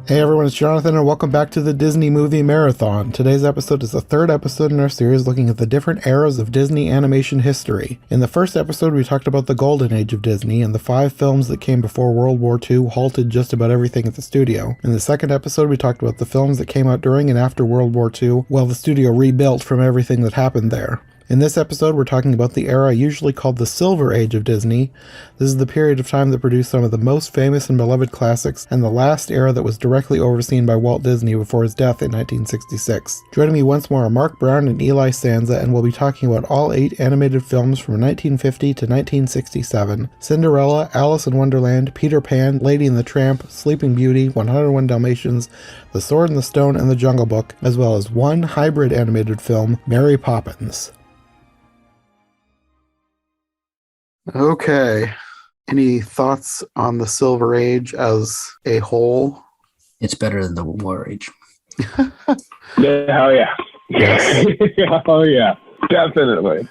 Hey everyone, it's Jonathan, and welcome back to the Disney Movie Marathon. Today's episode is the third episode in our series looking at the different eras of Disney animation history. In the first episode, we talked about the golden age of Disney and the 5 films that came before World War II halted just about everything at the studio. In the second episode, we talked about the films that came out during and after World War II while the studio rebuilt from everything that happened there. In this episode, we're talking about the era usually called the Silver Age of Disney. This is the period of time that produced some of the most famous and beloved classics, and the last era that was directly overseen by Walt Disney before his death in 1966. Joining me once more are Mark Brown and Eli Sanza, and we'll be talking about all 8 animated films from 1950 to 1967. Cinderella, Alice in Wonderland, Peter Pan, Lady and the Tramp, Sleeping Beauty, 101 Dalmatians, The Sword and the Stone, and The Jungle Book, as well as one hybrid animated film, Mary Poppins. Okay. Any thoughts on the Silver Age as a whole? It's better than the War Age. Yeah, hell yeah. Yes. Oh yeah, definitely.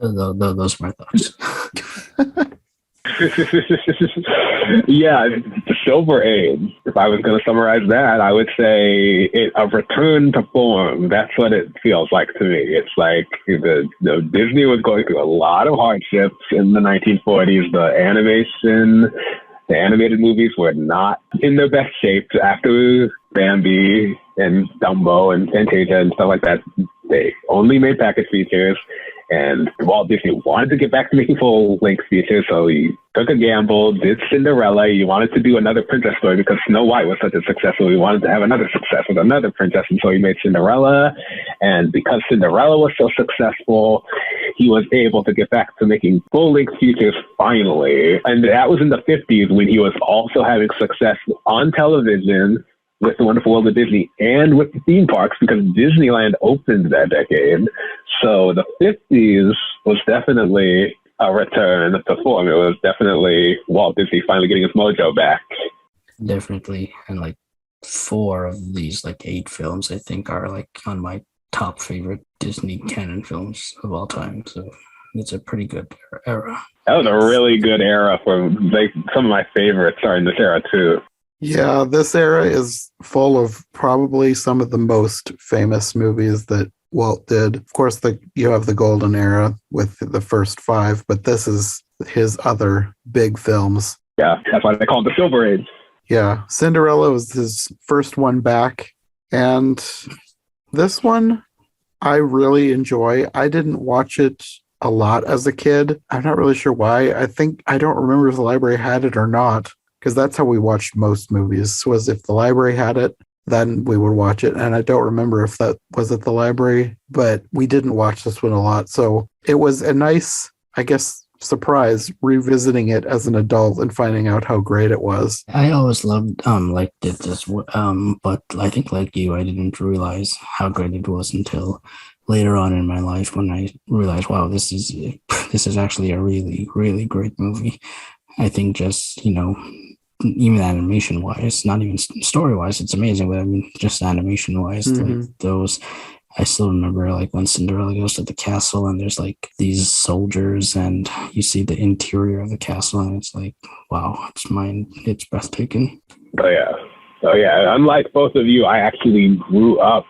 Those are my thoughts. Yeah, the Silver Age. If I was going to summarize that, I would say a return to form. That's what it feels like to me. It's like Disney was going through a lot of hardships in the 1940s. The animated movies were not in their best shape after Bambi and Dumbo and Fantasia and stuff like that. They only made package features. And Walt Disney wanted to get back to making full-length features, so he took a gamble, did Cinderella. He wanted to do another princess story because Snow White was such a success, so he wanted to have another success with another princess, and so he made Cinderella. And because Cinderella was so successful, he was able to get back to making full-length features finally. And that was in the 50s when he was also having success on television with The Wonderful World of Disney and with the theme parks because Disneyland opened that decade. So the 50s was definitely a return to form. It was definitely Walt Disney finally getting his mojo back. Definitely. And like 4 of these 8 films I think are on my top favorite Disney canon films of all time. So it's a pretty good era. That was a really good era for some of my favorites are in this era too. Yeah, this era is full of probably some of the most famous movies that Walt did. Of course, you have the golden era with the first 5, but this is his other big films. Yeah, that's why they call it the Silver Age. Yeah, Cinderella was his first one back, and this one I really enjoy. I didn't watch it a lot as a kid. I'm not really sure why. I don't remember if the library had it or not, because that's how we watched most movies, was if the library had it, then we would watch it. And I don't remember if that was at the library, but we didn't watch this one a lot. So it was a nice, I guess, surprise revisiting it as an adult and finding out how great it was. I always loved this, but I think like you, I didn't realize how great it was until later on in my life when I realized, wow, this is actually a really, really great movie. I think just, even animation wise, not even story wise, it's amazing, but I mean, just animation wise, those, I still remember when Cinderella goes to the castle and there's these soldiers and you see the interior of the castle and it's wow, it's breathtaking. Oh yeah. Unlike both of you, I actually grew up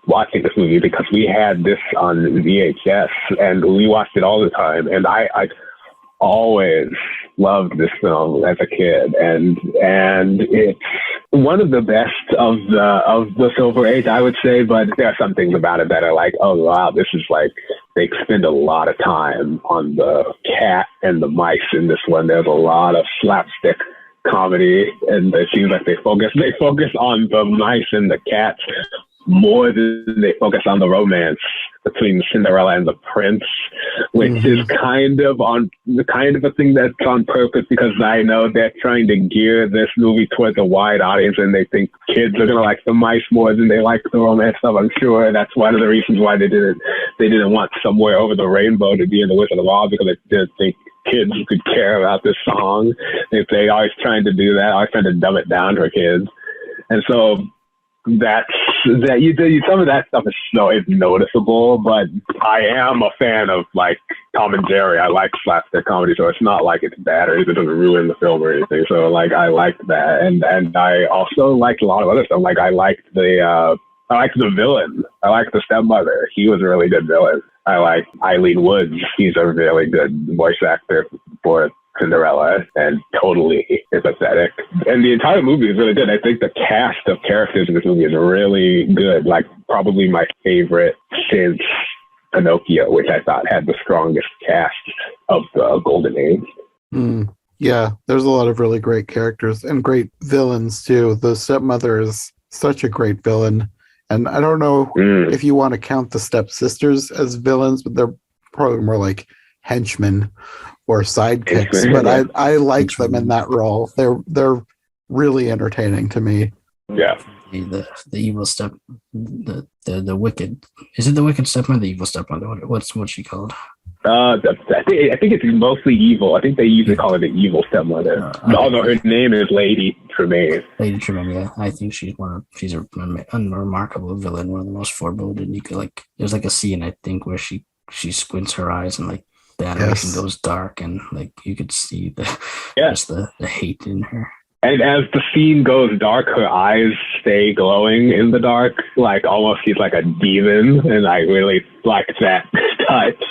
watching this movie because we had this on VHS and we watched it all the time. And I always loved this film as a kid, and it's one of the best of the Silver Age, I would say. But there are some things about it that are oh wow, this is they spend a lot of time on the cat and the mice in this one. There's a lot of slapstick comedy, and it seems like they focus on the mice and the cats more than they focus on the romance between Cinderella and the prince, which is kind of a thing that's on purpose because I know they're trying to gear this movie towards a wide audience and they think kids are gonna like the mice more than they like the romance stuff. I'm sure that's one of the reasons why they didn't want Somewhere Over the Rainbow to be in the Wizard of Oz, because they didn't think kids could care about this song. They always trying to do that, always trying to dumb it down for kids. And so that's that some of that stuff is noticeable, but I am a fan of like Tom and Jerry. I like slapstick comedy, so it's not like it's bad or it doesn't ruin the film or anything. So like I liked that, and I also liked a lot of other stuff. Like I liked the villain. I liked the stepmother. He was a really good villain. I like Eileen Woods. He's a really good voice actor for Cinderella and totally empathetic. And the entire movie is really good. I think the cast of characters in this movie is really good. Like probably my favorite since Pinocchio, which I thought had the strongest cast of the Golden Age. Yeah, there's a lot of really great characters and great villains too. The stepmother is such a great villain. And I don't know if you want to count the stepsisters as villains, but they're probably more like henchmen or sidekicks. But I like them in that role. They're really entertaining to me. Yeah. The evil the wicked, is it the wicked stepmother, the evil stepmother? What's she called? I think it's mostly evil. I think they usually call her the evil stepmother. Although her name is Lady Tremaine. Lady Tremaine, yeah. I think she's a unremarkable villain, one of the most foreboding. You could there's like a scene I think where she squints her eyes and like the animation goes dark and like you could see just the hate in her. And as the scene goes dark, her eyes stay glowing in the dark, like almost she's like a demon, and I really like that touch.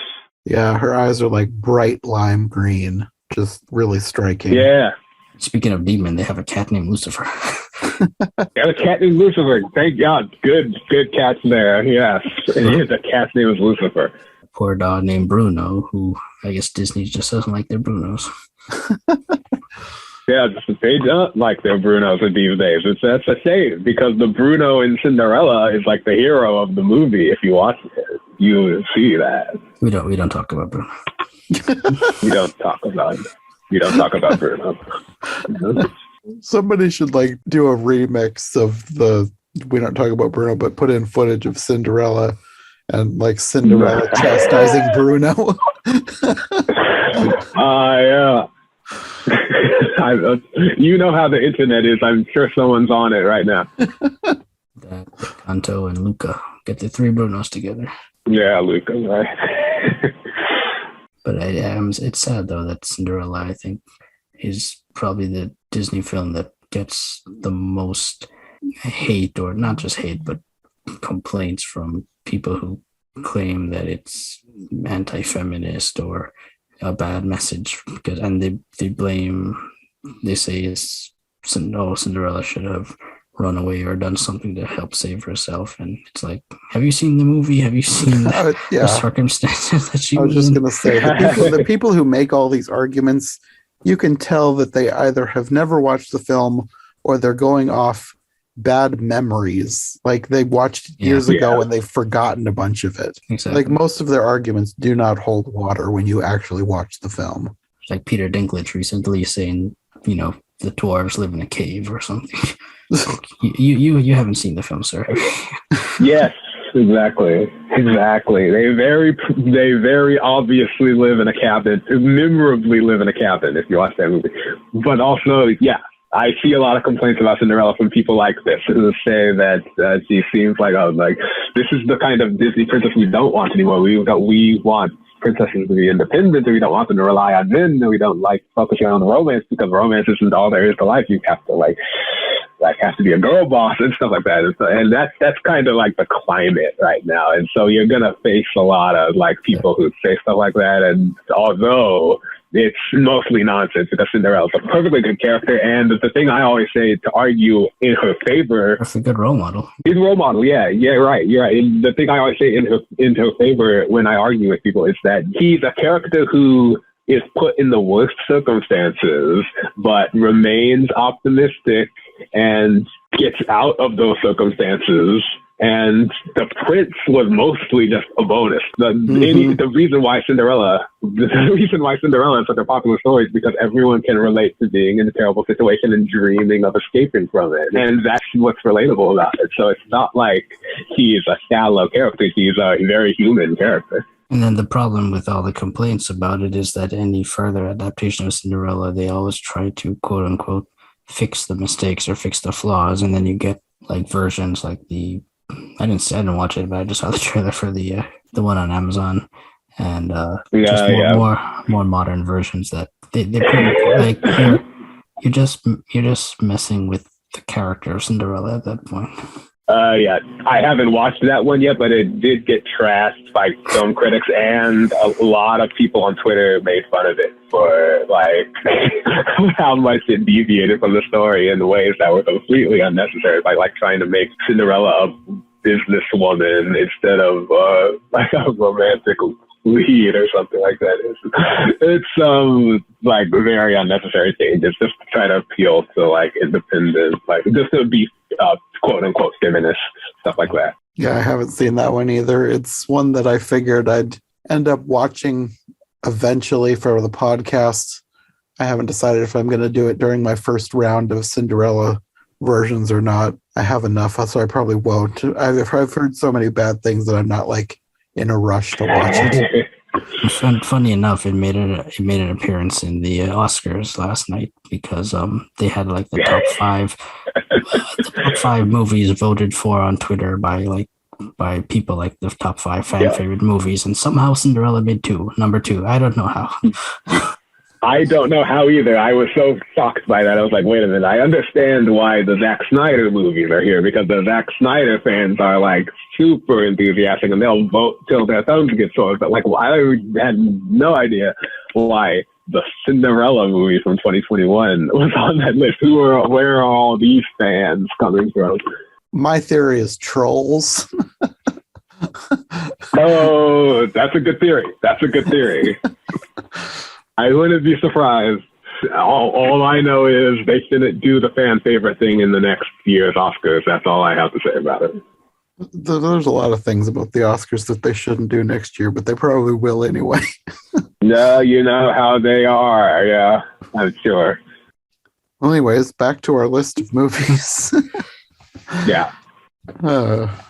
Yeah, her eyes are like bright lime green, just really striking. Yeah. Speaking of demon, they have a cat named Lucifer. They have a cat named Lucifer. Thank God. Good cats there. Yes. And the cat's name is Lucifer. A poor dog named Bruno, who I guess Disney just doesn't like their Brunos. Yeah, they don't like their Brunos these days. That's a shame because the Bruno in Cinderella is like the hero of the movie. If you watch it, you will see that. We don't talk about Bruno. You don't talk about Bruno. Somebody should like do a remix of the We Don't Talk About Bruno, but put in footage of Cinderella and like Cinderella chastising Bruno. Yeah. You know how the internet is. I'm sure someone's on it right now. That Canto and Luca get the three Brunos together. Yeah, Luca, right. But it's sad though that Cinderella, I think, is probably the Disney film that gets the most hate, or not just hate, but complaints from people who claim that it's anti-feminist or a bad message, and they say Cinderella should have run away or done something to help save herself, and it's like, have you seen the movie? Have you seen the circumstances that she was just in? going to say, the people who make all these arguments, you can tell that they either have never watched the film or they're going off bad memories. Like they watched it years ago and they've forgotten a bunch of it. Exactly. Like most of their arguments do not hold water when you actually watch the film. Like Peter Dinklage recently saying, the dwarves live in a cave or something. you haven't seen the film, sir. Yes, exactly. They very obviously live in a cabin, memorably live in a cabin if you watch that movie. But also, I see a lot of complaints about Cinderella from people like this who say that she seems like, this is the kind of Disney princess we don't want anymore. We want princesses to be independent, and we don't want them to rely on men, and we don't like focusing on the romance because romance isn't all there is to life. You have to have to be a girl boss and stuff like that. And that's kind of like the climate right now. And so you're gonna face a lot of people who say stuff like that. And although it's mostly nonsense because Cinderella's a perfectly good character, and the thing I always say to argue in her favor, that's a good role model. He's a role model, yeah, right, you're right. And the thing I always say in her favor when I argue with people is that he's a character who is put in the worst circumstances, but remains optimistic and gets out of those circumstances. And the prince was mostly just a bonus. The reason why Cinderella is such a popular story is because everyone can relate to being in a terrible situation and dreaming of escaping from it. And that's what's relatable about it. So it's not like he's a shallow character. He's a very human character. And then the problem with all the complaints about it is that any further adaptation of Cinderella, they always try to, quote unquote, fix the mistakes or fix the flaws. And then you get versions like the I didn't watch it, but I just saw the trailer for the one on Amazon, and just Yeah, more modern versions that they like you're just messing with the character of Cinderella at that point. yeah. I haven't watched that one yet, but it did get trashed by film critics, and a lot of people on Twitter made fun of it for like how much it deviated from the story in ways that were completely unnecessary, by like trying to make Cinderella a businesswoman instead of like a romantic lead or something like that. It's like very unnecessary changes just to try to appeal to like independent, like just to be quote unquote feminist, stuff like that. Yeah, I haven't seen that one either. It's one that I figured I'd end up watching eventually for the podcast. I haven't decided if I'm going to do it during my first round of Cinderella versions or not. I have enough, so I probably won't. I've heard so many bad things that I'm not like in a rush to watch it. Funny enough, it made an appearance in the Oscars last night because they had like the top five movies voted for on Twitter by people, like the top 5 fan favorite movies, and somehow Cinderella made number 2. I don't know how. I don't know how either. I was so shocked by that. I was like, wait a minute. I understand why the Zack Snyder movies are here, because the Zack Snyder fans are like super enthusiastic and they'll vote till their thumbs get sore. But like, I had no idea why the Cinderella movie from 2021 was on that list. Where are all these fans coming from? My theory is trolls. Oh, that's a good theory. I wouldn't be surprised. All I know is they shouldn't do the fan favorite thing in the next year's Oscars. That's all I have to say about it. There's a lot of things about the Oscars that they shouldn't do next year, but they probably will anyway. No, you know how they are. Yeah, I'm sure. Well, anyways, back to our list of movies. Yeah.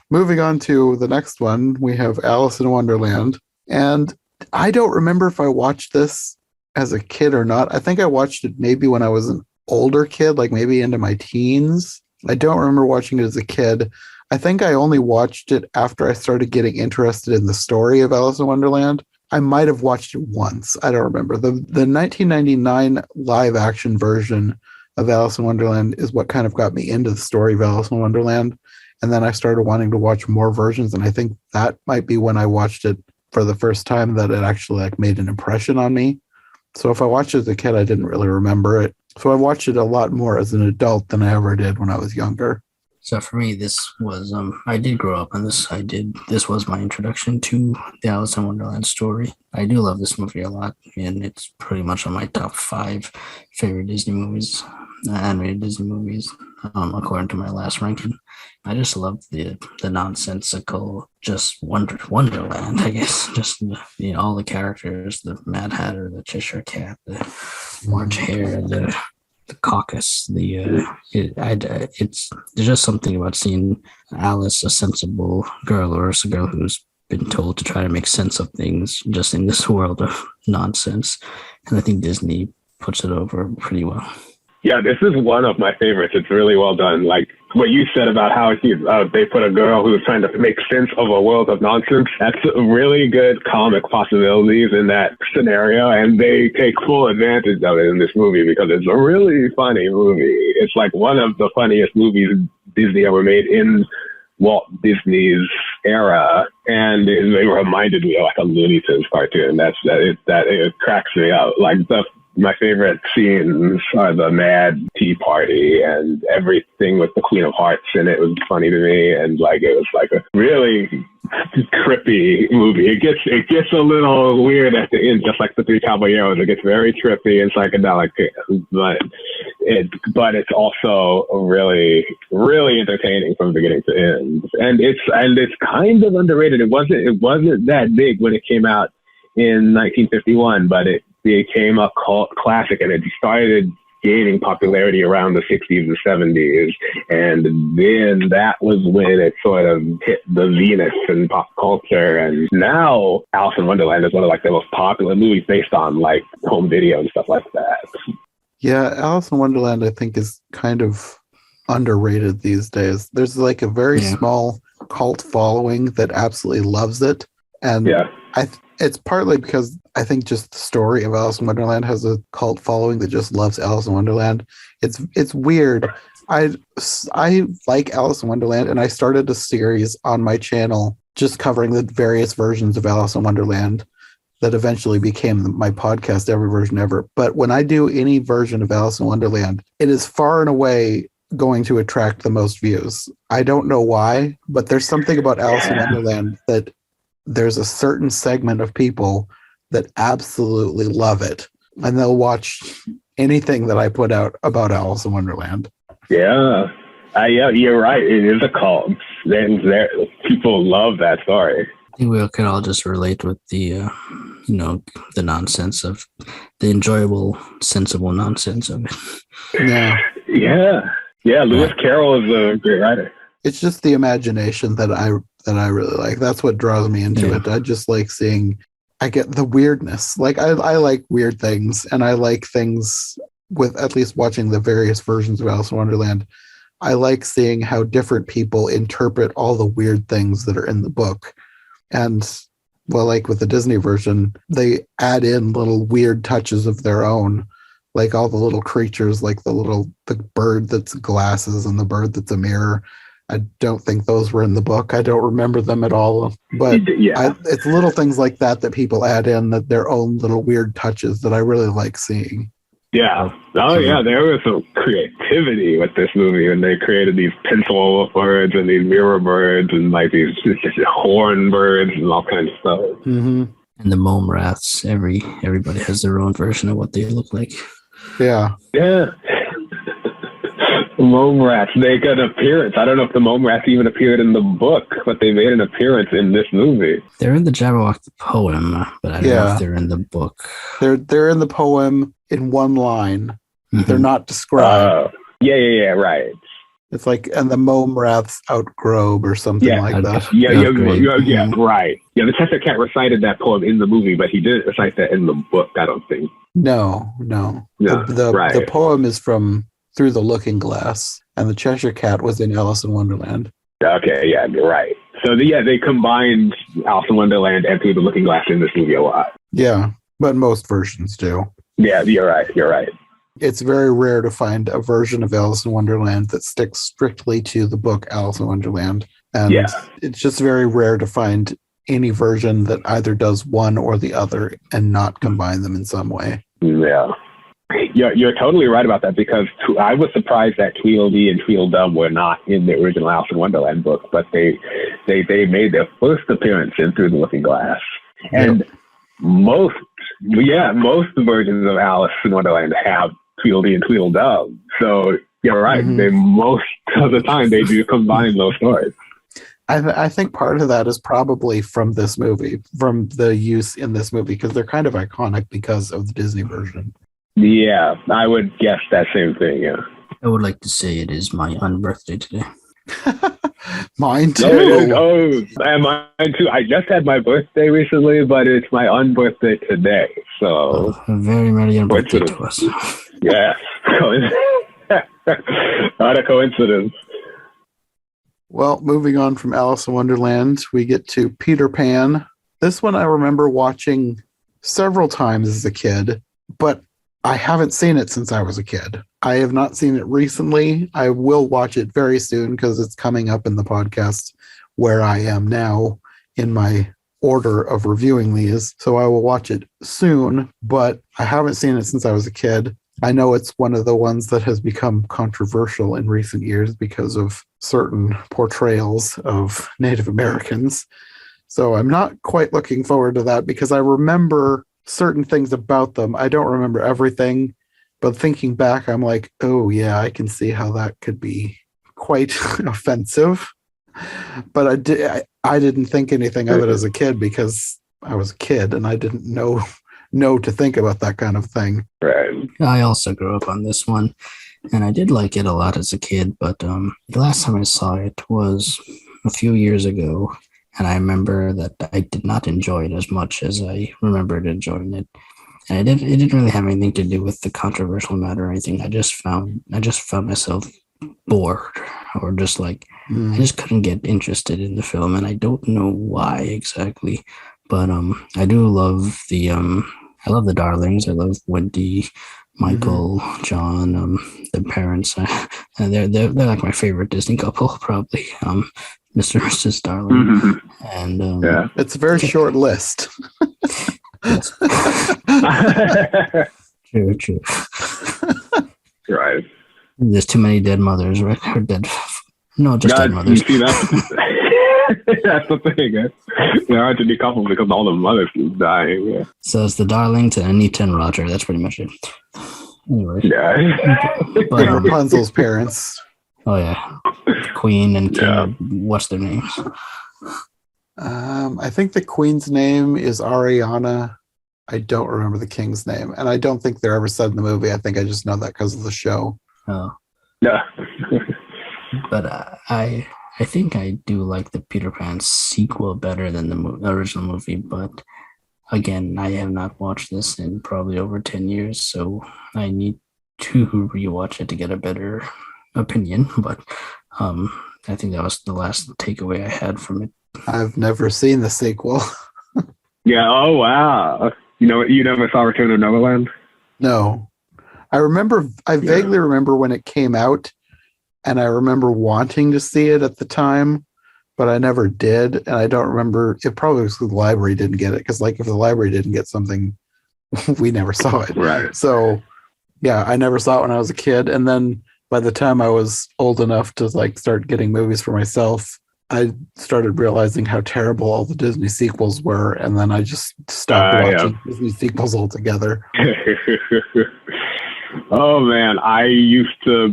Moving on to the next one, we have Alice in Wonderland. And I don't remember if I watched this as a kid or not. I think I watched it maybe when I was an older kid, like maybe into my teens. I don't remember watching it as a kid. I think I only watched it after I started getting interested in the story of Alice in Wonderland. I might have watched it once. I don't remember. The 1999 live action version of Alice in Wonderland is what kind of got me into the story of Alice in Wonderland. And then I started wanting to watch more versions. And I think that might be when I watched it for the first time that it actually like made an impression on me. So if I watched it as a kid, I didn't really remember it. So I watched it a lot more as an adult than I ever did when I was younger. So for me, this was I did grow up on this. This was my introduction to the Alice in Wonderland story. I do love this movie a lot, and it's pretty much on my top 5 favorite Disney movies, animated Disney movies, according to my last ranking. I just love the nonsensical, just Wonderland, I guess. Just all the characters, the Mad Hatter, the Cheshire Cat, the orange hair, the caucus. It's there's just something about seeing Alice, a sensible girl, or a girl who's been told to try to make sense of things just in this world of nonsense. And I think Disney puts it over pretty well. Yeah, this is one of my favorites. It's really well done. Like what you said about how they put a girl who's trying to make sense of a world of nonsense. That's really good comic possibilities in that scenario, and they take full advantage of it in this movie because it's a really funny movie. It's like one of the funniest movies Disney ever made in Walt Disney's era, and they reminded me of like a Looney Tunes cartoon. It cracks me up. Like my favorite scenes are the Mad Tea Party and everything with the Queen of Hearts in it was funny to me, and like it was like a really trippy movie. It gets a little weird at the end, just like the Three Caballeros. It gets very trippy and psychedelic, but it's also really, really entertaining from beginning to end. And it's kind of underrated. It wasn't that big when it came out in 1951, but it became a cult classic, and it started gaining popularity around the 60s and 70s. And then that was when it sort of hit the zenith in pop culture. And now Alice in Wonderland is one of like the most popular movies based on like home video and stuff like that. Yeah, Alice in Wonderland, I think, is kind of underrated these days. There's like a very small cult following that absolutely loves it. And Yeah. it's partly because I think just the story of Alice in Wonderland has a cult following that just loves Alice in Wonderland. It's weird. I like Alice in Wonderland, and I started a series on my channel just covering the various versions of Alice in Wonderland that eventually became my podcast, Every Version Ever. But when I do any version of Alice in Wonderland, it is far and away going to attract the most views. I don't know why, but there's something about Alice in Wonderland that there's a certain segment of people that absolutely love it, and they'll watch anything that I put out about Alice in Wonderland. Yeah. Yeah, you're right. It is a cult. People love that story. I think we can all just relate with the, the nonsense of the enjoyable, sensible nonsense of it. Yeah. Yeah. Lewis Carroll is a great writer. It's just the imagination that I really like. That's what draws me into it. I just like seeing. I get the weirdness. Like I like weird things, and I like things with at least watching the various versions of Alice in Wonderland. I like seeing how different people interpret all the weird things that are in the book. And well, like with the Disney version, they add in little weird touches of their own, like all the little creatures, like the bird that's glasses and the bird that's a mirror. I don't think those were in the book. I don't remember them at all. But it's little things like that people add in, that their own little weird touches that I really like seeing. Yeah. Oh, yeah. There was some creativity with this movie when they created these pencil birds and these mirror birds and like these horn birds and all kinds of stuff. Mm-hmm. And the mome rats. Everybody has their own version of what they look like. Yeah. Yeah. Mome rats. They got an appearance. I don't know if the mome rats even appeared in the book, but they made an appearance in this movie. They're in the Jabberwock the poem, but I don't know if they're in the book. They're in the poem in one line. Mm-hmm. They're not described. Yeah, right. It's like, and the mome rats outgrobe or something like that. Yeah, right. Yeah, the Cheshire Cat recited that poem in the movie, but he didn't recite that in the book, I don't think. No. The poem is from Through the Looking Glass, and the Cheshire Cat was in Alice in Wonderland. Okay, yeah, you're right. So, they combined Alice in Wonderland and Through the Looking Glass in this movie a lot. Yeah, but most versions do. Yeah, you're right. It's very rare to find a version of Alice in Wonderland that sticks strictly to the book Alice in Wonderland. And it's just very rare to find any version that either does one or the other and not combine them in some way. Yeah. You're totally right about that, because I was surprised that Tweedledee and Tweedledum were not in the original Alice in Wonderland book, but they made their first appearance in Through the Looking Glass. And most versions of Alice in Wonderland have Tweedledee and Tweedledum. So you're right. Mm-hmm. Most of the time they do combine those stories. I think part of that is probably from this movie, from the use in this movie, because they're kind of iconic because of the Disney version. Yeah, I would guess that same thing, yeah. I would like to say it is my unbirthday today. Mine too. And mine too. I just had my birthday recently, but it's my unbirthday today. So very merry unbirthday to us. Yeah. Not a coincidence. Well, moving on from Alice in Wonderland, we get to Peter Pan. This one I remember watching several times as a kid, but I haven't seen it since I was a kid. I have not seen it recently. I will watch it very soon because it's coming up in the podcast where I am now in my order of reviewing these. So I will watch it soon, but I haven't seen it since I was a kid. I know it's one of the ones that has become controversial in recent years because of certain portrayals of Native Americans. So I'm not quite looking forward to that because I remember certain things about them. I don't remember everything, but thinking back, I'm like, oh yeah, I can see how that could be quite offensive. But I didn't think anything of it as a kid because I was a kid and I didn't know to think about that kind of thing. Right. I also grew up on this one, and I did like it a lot as a kid, but the last time I saw it was a few years ago, and I remember that I did not enjoy it as much as I remembered enjoying it. And it didn't really have anything to do with the controversial matter or anything. I just found myself bored, or just like I just couldn't get interested in the film, and I don't know why exactly. But I do love I love the darlings. I love Wendy, Michael, John, the parents. And they're like my favorite Disney couple, probably. Mr. and Mrs. Darling, and Yeah. It's a very short list. yes. True. Right. There's too many dead mothers, right? Or dead. No, just dead You mothers. see, that's the thing. There aren't any couples because all the mothers keep dying. Yeah. So it's the Darlings and Anita and Roger. That's pretty much it. Anyway. Yeah. But, Rapunzel's parents. oh yeah, Queen and King. Yeah. What's their names? I think the queen's name is Ariana. I don't remember the king's name, and I don't think they're ever said in the movie. I think I just know that because of the show. Oh, Yeah. but I think I do like the Peter Pan sequel better than the original movie. But again, I have not watched this in probably over 10 years, so I need to rewatch it to get a better opinion. But I think that was the last takeaway I had from it. I've never seen the sequel. Yeah. Oh wow. You never saw Return of Neverland? No. I vaguely remember when it came out, and I remember wanting to see it at the time, but I never did. And I don't remember, it probably was because the library didn't get it, because like if the library didn't get something, we never saw it. Right. So yeah, I never saw it when I was a kid. And then by the time I was old enough to like start getting movies for myself, I started realizing how terrible all the Disney sequels were, and then I just stopped watching Disney sequels altogether. Oh man, I used to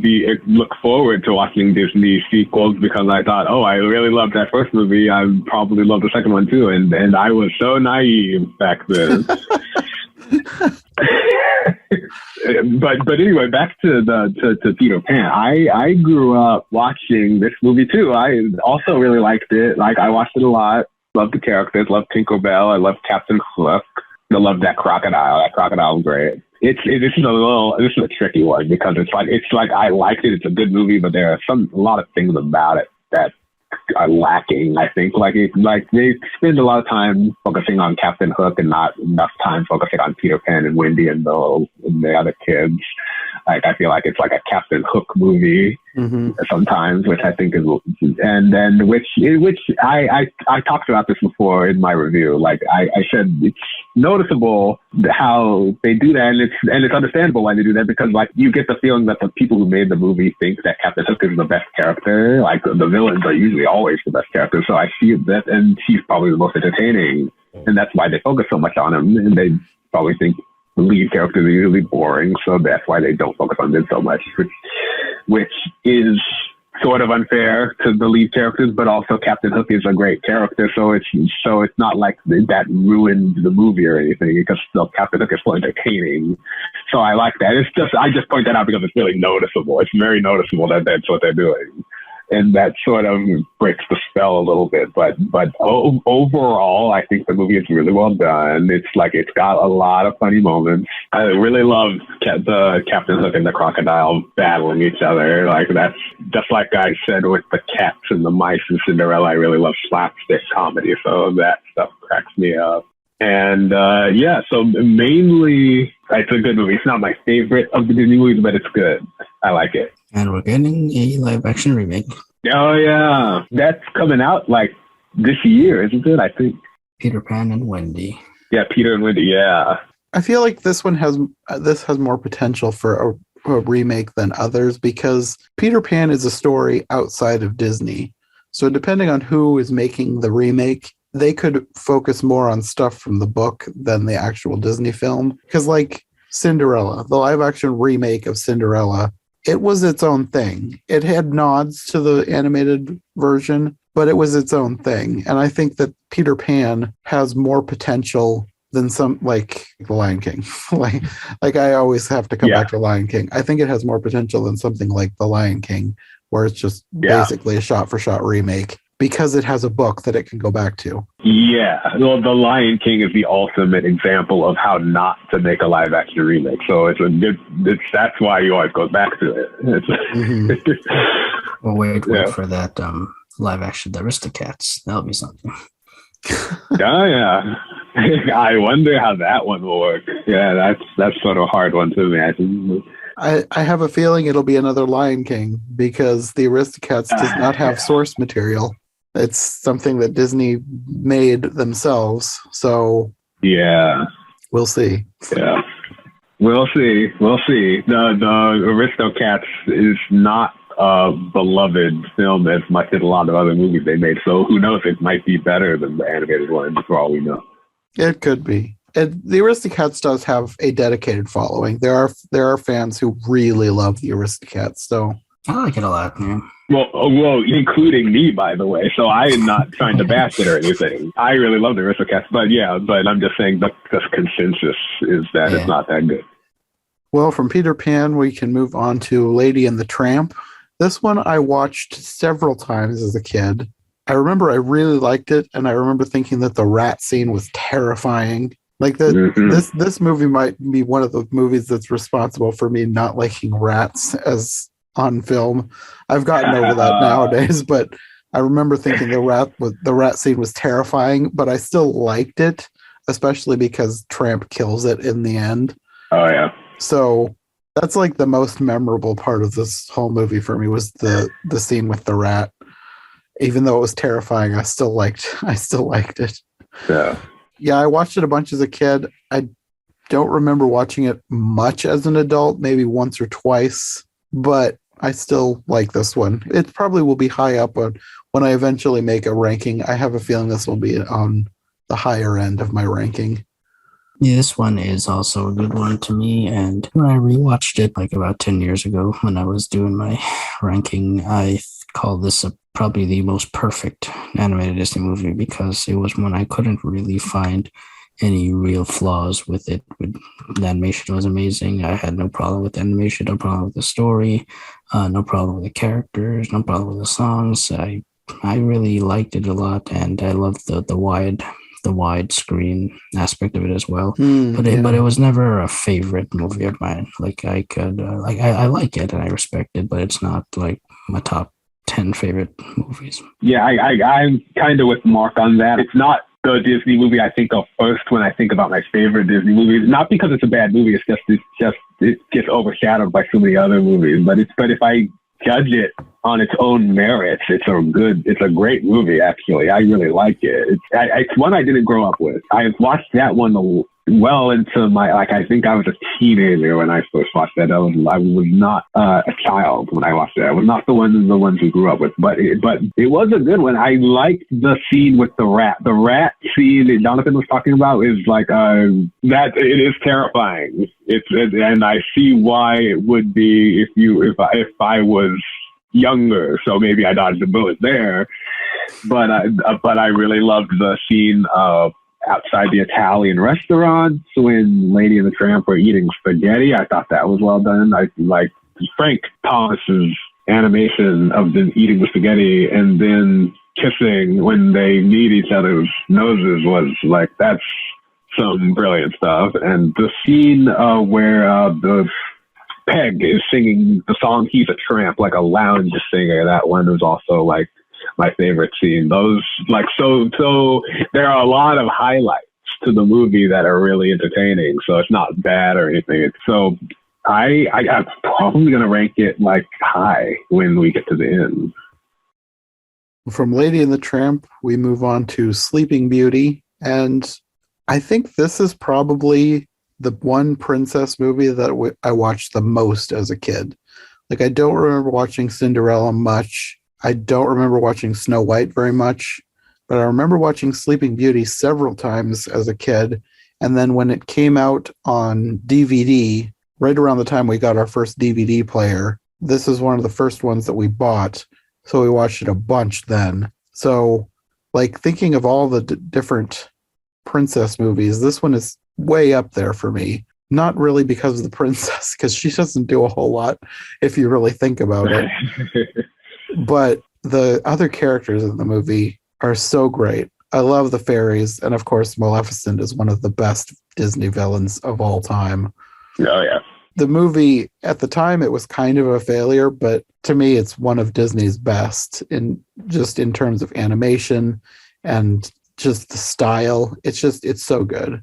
look forward to watching Disney sequels because I thought, oh, I really loved that first movie. I probably love the second one too, and I was so naive back then. But anyway, back to Peter Pan. I grew up watching this movie too. I also really liked it. Like I watched it a lot. Loved the characters. Loved Tinkerbell. I loved Captain Hook. I loved that crocodile. That crocodile was great. This is a tricky one because it's like I liked it. It's a good movie, but there are a lot of things about it that are lacking. I think they spend a lot of time focusing on Captain Hook and not enough time focusing on Peter Pan and Wendy and the other kids. Like I feel like it's like a Captain Hook movie sometimes, which I think is, and then which I talked about this before in my review. Like I said, it's noticeable how they do that, and it's understandable why they do that because like you get the feeling that the people who made the movie think that Captain Hook is the best character. Like the villains are usually always the best character, so I see that, and she's probably the most entertaining, and that's why they focus so much on him, and they probably think the lead characters are usually boring, so that's why they don't focus on them so much, which is sort of unfair to the lead characters, but also Captain Hook is a great character, so it's not like that ruined the movie or anything, because still Captain Hook is still entertaining. So I like that. I just point that out because it's really noticeable. It's very noticeable that that's what they're doing. And that sort of breaks the spell a little bit, but overall, I think the movie is really well done. It's got a lot of funny moments. I really love the Captain Hook and the crocodile battling each other. Like that's just like I said with the cats and the mice in Cinderella. I really love slapstick comedy, so that stuff cracks me up. And so mainly it's a good movie. It's not my favorite of the Disney movies, but it's good. I like it. And we're getting a live-action remake. Oh, yeah. That's coming out, like, this year, isn't it? I think. Peter Pan and Wendy. Yeah, Peter and Wendy, yeah. I feel like this has more potential for a remake than others because Peter Pan is a story outside of Disney. So depending on who is making the remake, they could focus more on stuff from the book than the actual Disney film. Because, like, Cinderella, the live-action remake of Cinderella, it was its own thing. It had nods to the animated version, but it was its own thing. And I think that Peter Pan has more potential than some, like The Lion King. like I always have to come back to Lion King. I think it has more potential than something like The Lion King, where it's just basically a shot-for-shot remake, because it has a book that it can go back to. Yeah. Well, The Lion King is the ultimate example of how not to make a live action remake. So that's why you always go back to it. Well, wait Yeah. for that live action The Aristocats. That'll be something. Oh yeah. I wonder how that one will work. Yeah, that's sort of a hard one to imagine. I have a feeling it'll be another Lion King because the Aristocats does not have source material. It's something that Disney made themselves. So Yeah. we'll see. Yeah. We'll see. We'll see. The Aristocats is not a beloved film as much as a lot of other movies they made. So who knows? It might be better than the animated one for all we know. It could be. The Aristocats does have a dedicated following. There are fans who really love the Aristocats. So I like it a lot, man. Well, including me, by the way. So I am not trying to bash it or anything. I really love the Aristocats, but I'm just saying the consensus is that it's not that good. Well, from Peter Pan, we can move on to Lady and the Tramp. This one I watched several times as a kid. I remember I really liked it, and I remember thinking that the rat scene was terrifying. Like this movie might be one of the movies that's responsible for me not liking rats as on film. I've gotten over that nowadays, but I remember thinking the rat scene was terrifying, but I still liked it, especially because Tramp kills it in the end. Oh yeah. So that's like the most memorable part of this whole movie for me was the scene with the rat. Even though it was terrifying, I still liked it. Yeah. Yeah, I watched it a bunch as a kid. I don't remember watching it much as an adult, maybe once or twice, but I still like this one. It probably will be high up when I eventually make a ranking. I have a feeling this will be on the higher end of my ranking. Yeah, this one is also a good one to me. And when I rewatched it like about 10 years ago when I was doing my ranking, I called this probably the most perfect animated Disney movie because it was one I couldn't really find any real flaws with it. The animation was amazing. I had no problem with the animation, no problem with the story, no problem with the characters, no problem with the songs. I really liked it a lot, and I loved the wide screen aspect of it as well. But it was never a favorite movie of mine. Like I could I like it and I respect it, but it's not like my top 10 favorite movies. Yeah, I'm kind of with Mark on that. It's not the Disney movie I think of first when I think about my favorite Disney movies. Not because it's a bad movie, it gets overshadowed by so many other movies. But if I judge it on its own merits, it's a great movie. Actually, I really like it. It's one I didn't grow up with. I watched that one well into I think I was a teenager when I first watched that. I was not a child when I watched it. I was not the ones who grew up with, but it was a good one. I liked the scene with the rat. The rat scene that Jonathan was talking about is like that. It is terrifying. And I see why it would be if I was younger. So maybe I dodged a bullet there. But I really loved the scene of outside the Italian restaurant when Lady and the Tramp were eating spaghetti. I thought that was well done. I like Frank Thomas's animation of them eating the spaghetti and then kissing when they meet each other's noses was like, that's some brilliant stuff. And the scene where the Peg is singing the song He's a Tramp, like a lounge singer, that one was also like my favorite scene. Those so there are a lot of highlights to the movie that are really entertaining. So it's not bad or anything. So I'm probably gonna rank it like high when we get to the end. From Lady and the Tramp, we move on to Sleeping Beauty, and I think this is probably the one princess movie that I watched the most as a kid. Like, I don't remember watching Cinderella much. I don't remember watching Snow White very much, but I remember watching Sleeping Beauty several times as a kid. And then when it came out on DVD, right around the time we got our first DVD player, this is one of the first ones that we bought. So we watched it a bunch then. So, like, thinking of all the different princess movies, this one is way up there for me. Not really because of the princess, because she doesn't do a whole lot if you really think about it. But the other characters in the movie are so great. I love the fairies, and of course Maleficent is one of the best Disney villains of all time. Oh yeah. the movie at the time, it was kind of a failure, but to me, it's one of Disney's best in terms of animation and just the style. It's so good.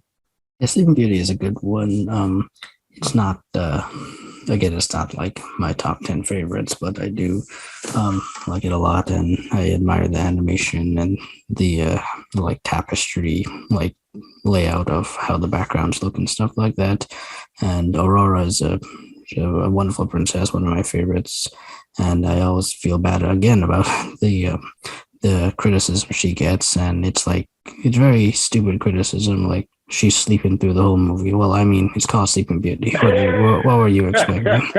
Yeah, Sleeping Beauty is a good one. It's not again, it's not like my top 10 favorites, but I do like it a lot, and I admire the animation and the like tapestry like layout of how the backgrounds look and stuff like that. And Aurora is a wonderful princess, one of my favorites, and I always feel bad again about the criticism she gets, and it's very stupid criticism, like she's sleeping through the whole movie. Well, I mean, it's called Sleeping Beauty. What were you expecting?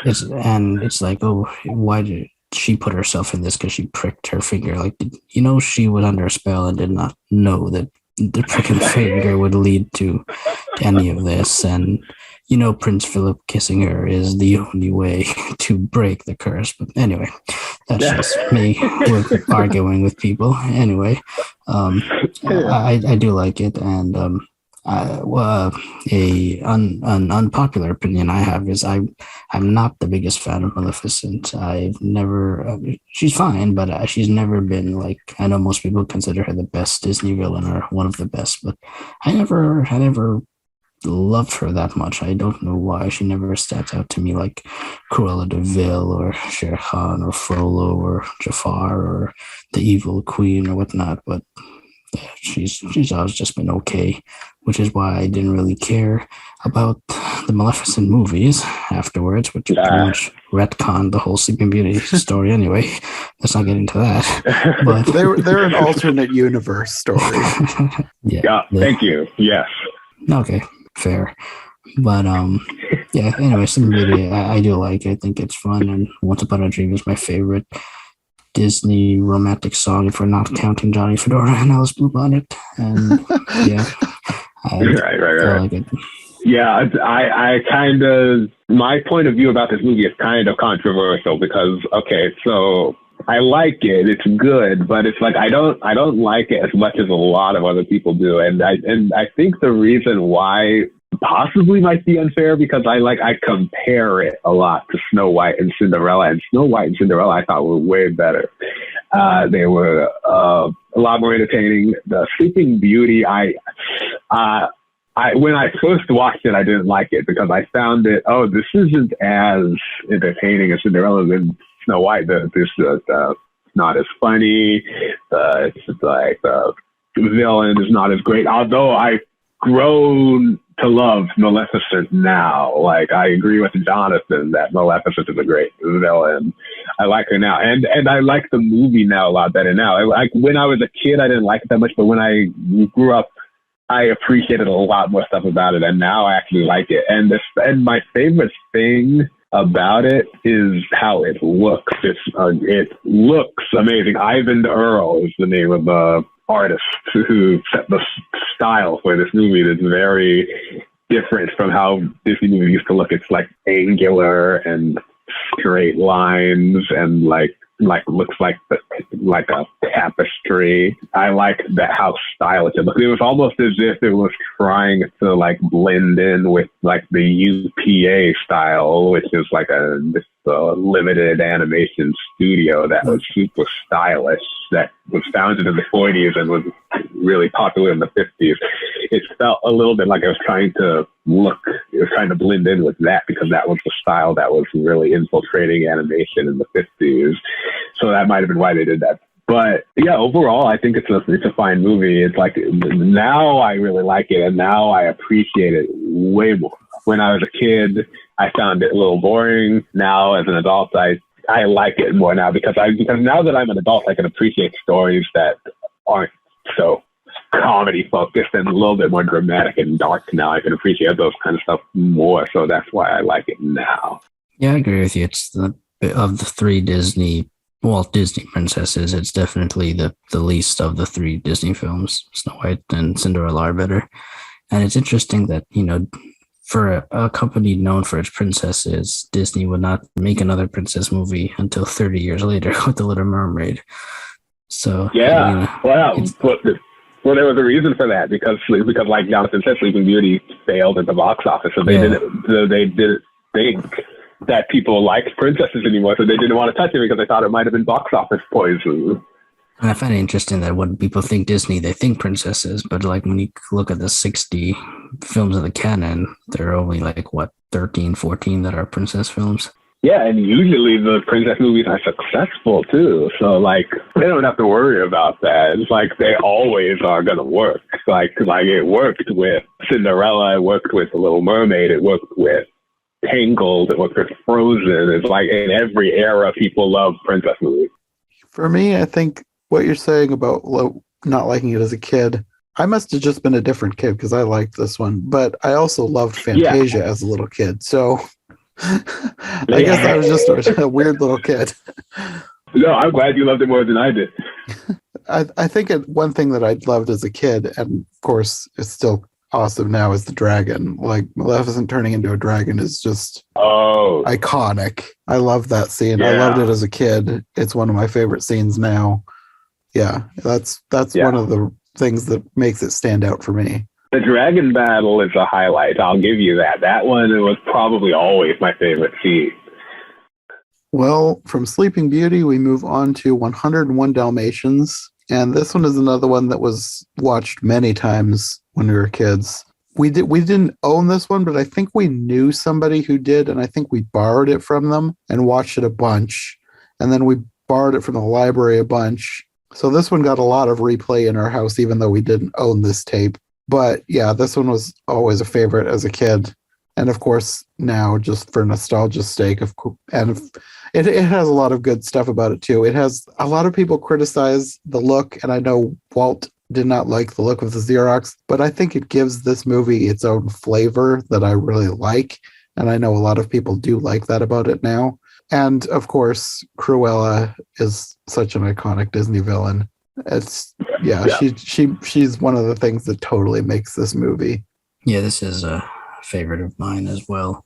It's like, oh, why did she put herself in this? Because she pricked her finger. Like, she was under a spell and did not know that the pricking finger would lead to any of this. And Prince Philip kissing her is the only way to break the curse. But anyway, that's just me arguing with people. Anyway, I do like it, and an unpopular opinion I have is I'm not the biggest fan of Maleficent. I've never. She's fine, but she's never been like. I know most people consider her the best Disney villain or one of the best, but I never loved her that much. I don't know why. She never stands out to me like Cruella de Vil or Shere Khan or Frollo or Jafar or the Evil Queen or whatnot. But she's always just been okay, which is why I didn't really care about the Maleficent movies afterwards, which pretty much retconned the whole Sleeping Beauty story anyway. Let's not get into that. But they're an alternate universe story. Yeah, thank you. Yes. Okay. Fair, but yeah. Anyway, Sleeping Beauty, I do like. I think it's fun, and Once Upon a Dream is my favorite Disney romantic song, if we're not counting Johnny Fedora and Alice Bluebonnet. And yeah, I like it. Yeah, I kind of, my point of view about this movie is kind of controversial because, okay, so I like it, it's good, but it's like I don't like it as much as a lot of other people do, and I think the reason why possibly might be unfair because I compare it a lot to Snow White and Cinderella, and Snow White and Cinderella I thought were way better. They were a lot more entertaining. The Sleeping Beauty, when I first watched it, I didn't like it because I found it, this isn't as entertaining as Cinderella than Snow White. This not as funny. It's just like the villain is not as great. Although I've grown to love Maleficent now. Like, I agree with Jonathan that Maleficent is a great villain. I like her now, and I like the movie now a lot better now. When I was a kid, I didn't like it that much, but when I grew up, I appreciated a lot more stuff about it, and now I actually like it. And my favorite thing about it is how it looks. It looks amazing. Ivan Earl is the name of the artist who set the style for this movie. That's very different from how Disney movies used to look. It's like angular and straight lines and like looks like a tapestry. I like that how stylish it looked. It was almost as if it was trying to like blend in with like the UPA style, which is like this limited animation studio that was super stylish, that was founded in the 40s and was really popular in the 50s. It felt a little bit like it was trying to blend in with that because that was the style that was really infiltrating animation in the 50s. So that might have been why they did that. But yeah, overall, I think it's a fine movie. It's like now I really like it, and now I appreciate it way more. When I was a kid, I found it a little boring. Now, as an adult, I like it more now because now that I'm an adult, I can appreciate stories that aren't so comedy focused and a little bit more dramatic and dark. Now I can appreciate those kind of stuff more. So that's why I like it now. Yeah, I agree with you. It's of the three Walt Disney princesses, it's definitely the least of the three Disney films. Snow White and Cinderella are better. And it's interesting that, for a company known for its princesses, Disney would not make another princess movie until 30 years later with The Little Mermaid. So yeah, Well, there was a reason for that because like Jonathan said, Sleeping Beauty failed at the box office, so they didn't think that people liked princesses anymore, so they didn't want to touch it because they thought it might have been box office poison. And I find it interesting that when people think Disney, they think princesses, but like when you look at the 60 films of the canon, there are only like, 13, 14 that are princess films. Yeah, and usually the princess movies are successful too, so like they don't have to worry about that. It's like they always are gonna work. Like it worked with Cinderella, it worked with The Little Mermaid, it worked with Tangled, it worked with Frozen. It's like in every era, people love princess movies. For me, I think what you're saying about not liking it as a kid, I must have just been a different kid because I liked this one, but I also loved Fantasia as a little kid, so I guess I was just a weird little kid. No, I'm glad you loved it more than I did. I think one thing that I loved as a kid, and of course it's still awesome now, is the dragon. Like Maleficent turning into a dragon is just iconic. I love that scene. Yeah. I loved it as a kid. It's one of my favorite scenes now. Yeah, that's one of the things that makes it stand out for me. The dragon battle is a highlight. I'll give you that. That one was probably always my favorite scene. Well, from Sleeping Beauty, we move on to 101 Dalmatians. And this one is another one that was watched many times when we were kids. We didn't own this one, but I think we knew somebody who did, and I think we borrowed it from them and watched it a bunch. And then we borrowed it from the library a bunch. So this one got a lot of replay in our house, even though we didn't own this tape. But yeah, this one was always a favorite as a kid. And of course, now, just for nostalgia's sake, it has a lot of good stuff about it too. It has a lot of people criticize the look, and I know Walt did not like the look of the Xerox, but I think it gives this movie its own flavor that I really like. And I know a lot of people do like that about it now. And of course, Cruella is such an iconic Disney villain. She's one of the things that totally makes this movie. Yeah, this is a favorite of mine as well.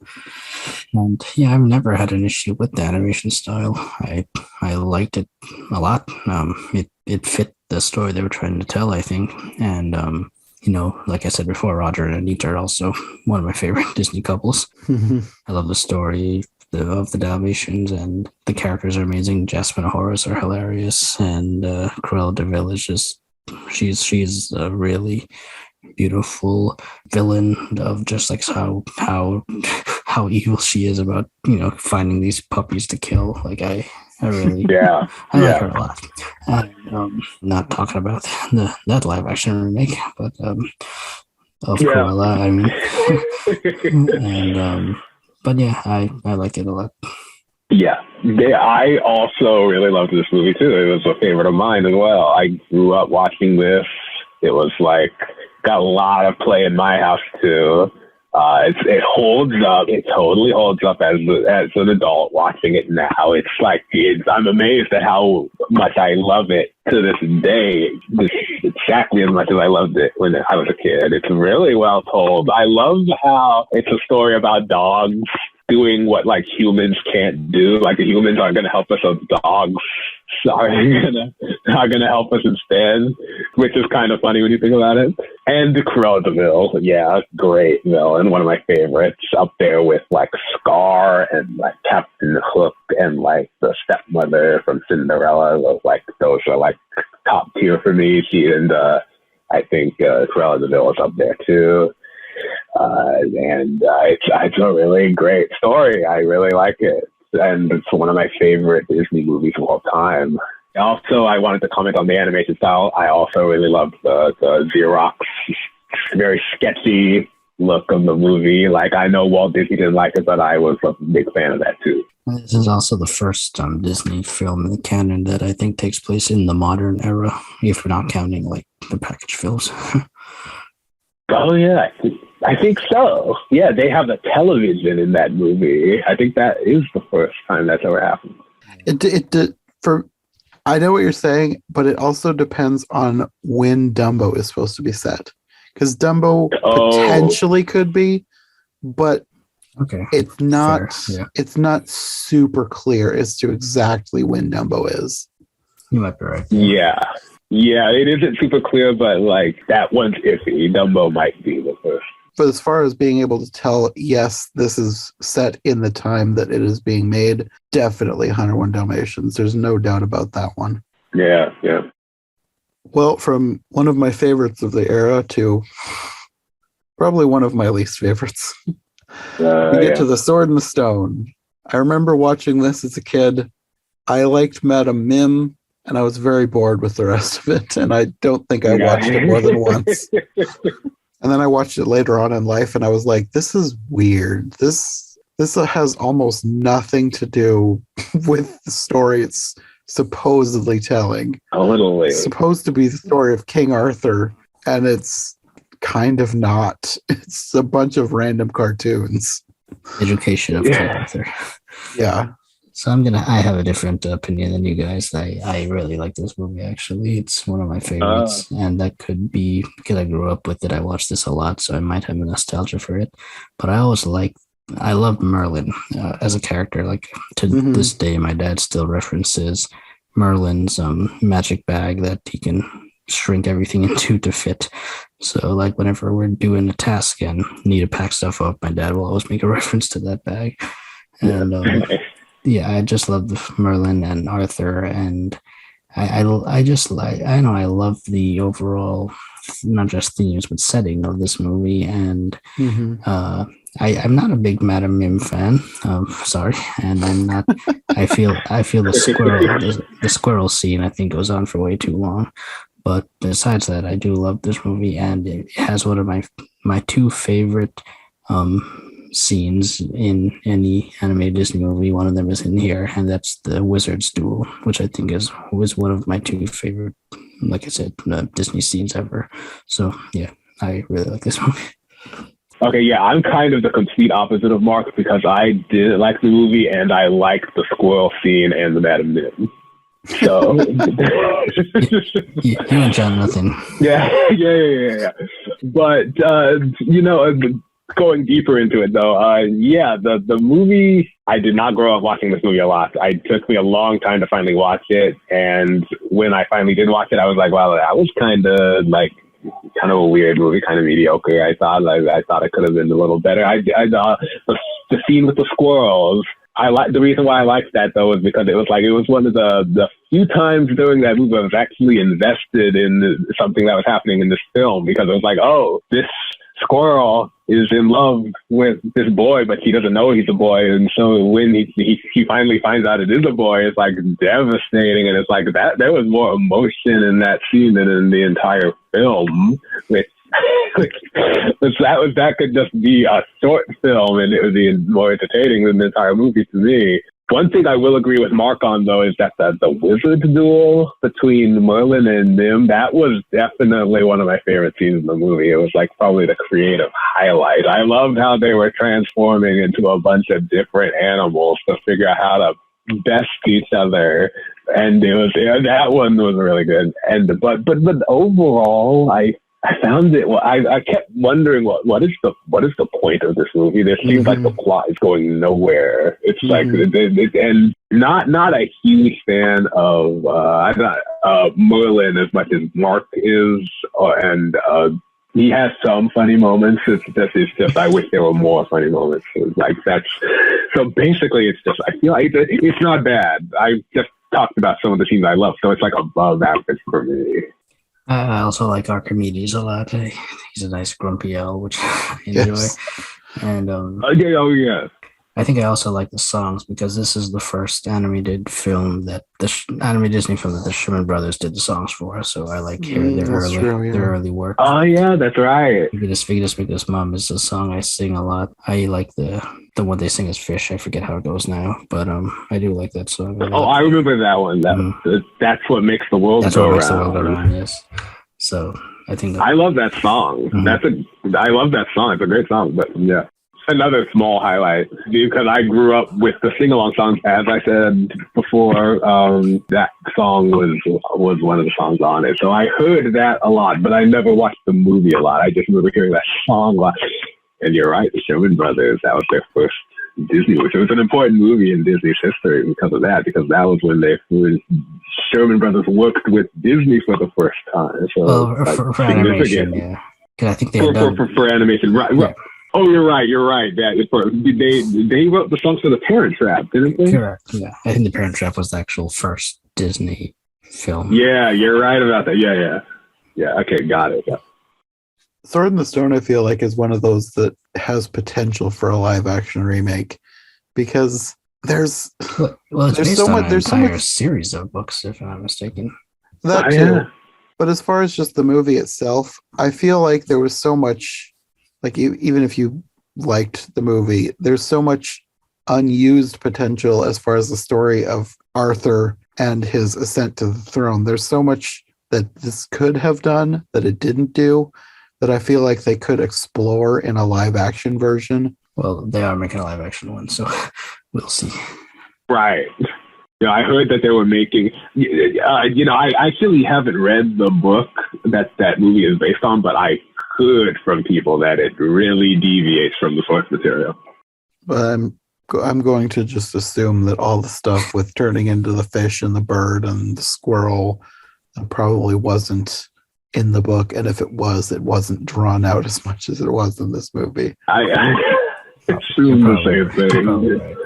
And yeah, I've never had an issue with the animation style. I liked it a lot. It fit the story they were trying to tell, I think. And like I said before, Roger and Anita are also one of my favorite Disney couples. I love the story of the Dalmatians, and the characters are amazing. Jasmine and Horace are hilarious, and Cruella de Vil is just she's a really beautiful villain of just like how evil she is about finding these puppies to kill. Like I really I like her a lot. Not talking about that live action remake, but of Cruella, I mean. And but yeah, I liked it a lot. Yeah, I also really loved this movie too. It was a favorite of mine as well. I grew up watching this. It was like got a lot of play in my house too. It holds up. It totally holds up as an adult watching it now. It's like I'm amazed at how much I love it to this day. Exactly as much as I loved it when I was a kid. It's really well told. I love how it's a story about dogs doing what like humans can't do. Like the humans aren't going to help us, so dogs are going to help us instead, which is kind of funny when you think about it. And Cruella de Vil, great villain, one of my favorites, up there with like Scar and like Captain Hook and like the stepmother from Cinderella. Those are like top tier for me. I think Cruella de Vil is up there too. It's a really great story. I really like it. And it's one of my favorite Disney movies of all time. Also, I wanted to comment on the animation style. I also really loved the Xerox, very sketchy look of the movie. Like, I know Walt Disney didn't like it, but I was a big fan of that too. This is also the first Disney film in the canon that I think takes place in the modern era, if we're not counting like the package films. Oh yeah, I think so. Yeah, they have the television in that movie. I think that is the first time that's ever happened. I know what you're saying, but it also depends on when Dumbo is supposed to be set. Because Dumbo potentially could be, but it's not. It's not super clear as to exactly when Dumbo is. You might be right. Yeah. Yeah, it isn't super clear, but like that one's iffy. Dumbo might be the first. But as far as being able to tell, yes, this is set in the time that it is being made, definitely 101 Dalmatians. There's no doubt about that one. Yeah, yeah. Well, from one of my favorites of the era to probably one of my least favorites. We get to The Sword and the Stone. I remember watching this as a kid. I liked Madame Mim, and I was very bored with the rest of it, and I don't think I watched it more than once. And then I watched it later on in life, and I was like, this is weird. This has almost nothing to do with the story it's supposedly telling. Totally. It's supposed to be the story of King Arthur, and it's kind of not. It's a bunch of random cartoons. Education of King Arthur. Yeah. So I have a different opinion than you guys. I really like this movie, actually. It's one of my favorites. And that could be because I grew up with it. I watched this a lot, so I might have a nostalgia for it. But I loved Merlin as a character. Like to this day, my dad still references Merlin's magic bag that he can shrink everything into to fit. So like whenever we're doing a task and need to pack stuff up, my dad will always make a reference to that bag. And yeah, I just love the Merlin and Arthur, and I just like, I know I love the overall, not just themes but setting of this movie. And I'm not a big Madame Mim fan. Sorry, and I'm not. I feel the squirrel scene I think goes on for way too long. But besides that, I do love this movie, and it has one of my two favorite scenes in any animated Disney movie. One of them is in here, and that's the Wizard's Duel, which I think was one of my two favorite, like I said, Disney scenes ever. So yeah, I really like this movie. Okay, yeah, I'm kind of the complete opposite of Mark because I didn't like the movie and I liked the squirrel scene and the Madame Mim. So you and John nothing. Yeah. But going deeper into it though, the movie, I did not grow up watching this movie a lot. It took me a long time to finally watch it, and when I finally did watch it, I was like, wow, that was kind of a weird movie, kind of mediocre. I thought it could have been a little better. The scene with the squirrels. The reason why I liked that though is because it was one of the few times during that movie I was actually invested in something that was happening in this film, because it was like, oh, this squirrel is in love with this boy, but he doesn't know he's a boy, and so when he finally finds out it is a boy, it's like devastating, and it's like that there was more emotion in that scene than in the entire film, which that could just be a short film and it would be more entertaining than the entire movie to me. One thing I will agree with Mark on though is that the wizard duel between Merlin and Mim, that was definitely one of my favorite scenes in the movie. It was like probably the creative highlight. I loved how they were transforming into a bunch of different animals to figure out how to best each other, and that one was really good. And but overall, I found it. Well, I kept wondering what is the point of this movie? There seems like the plot is going nowhere. It's like and not a huge fan of Merlin as much as Mark is, and he has some funny moments. It's just I wish there were more funny moments. So basically it's just I feel like it's not bad. I just talked about some of the scenes I love, so it's like above average for me. I also like Archimedes a lot. He's a nice grumpy owl, which I enjoy. Yes. And yeah. I think I also like the songs because this is the first animated film that animated Disney film that the Sherman Brothers did the songs for. So I like hearing their early work. Oh yeah, that's right. Vegas Vegas Mom is a song I sing a lot. I like the one they sing is Fish. I forget how it goes now, but I do like that song. I remember that one. That's what makes the world go around. That's what makes the world go around. Yes. So I think I love that song. I love that song. It's a great song. But yeah. Another small highlight, because I grew up with the sing-along songs. As I said before, that song was one of the songs on it. So I heard that a lot, but I never watched the movie a lot. I just remember hearing that song a lot. And you're right, the Sherman Brothers, that was their first Disney, which was an important movie in Disney's history because of that, because that was when they Sherman Brothers worked with Disney for the first time. So Well, like, for animation, yeah. Because I think they had done for animation, right? yeah, Oh, you're right. You're right. That is they wrote the songs for the Parent Trap, didn't they? correct. Yeah, I think The Parent Trap was the actual first Disney film. Yeah, you're right about that. Yeah. Okay, got it. Yeah. Sword in the Stone, I feel like, is one of those that has potential for a live action remake because there's Well, it's there's based so on much an there's so entire much series of books, if I'm not mistaken. that Oh, too. yeah. But as far as just the movie itself, I feel like there was so much, like even if you liked the movie, there's so much unused potential as far as the story of Arthur and his ascent to the throne. There's so much that this could have done that it didn't do that I feel like they could explore in a live action version. Well, they are making a live action one, so we'll see. Right. Yeah, I heard that they were making. I actually haven't read the book that movie is based on, but I heard from people that it really deviates from the source material. But I'm going to just assume that all the stuff with turning into the fish and the bird and the squirrel probably wasn't in the book, and if it wasn't drawn out as much as it was in this movie. I assume the same thing. Right.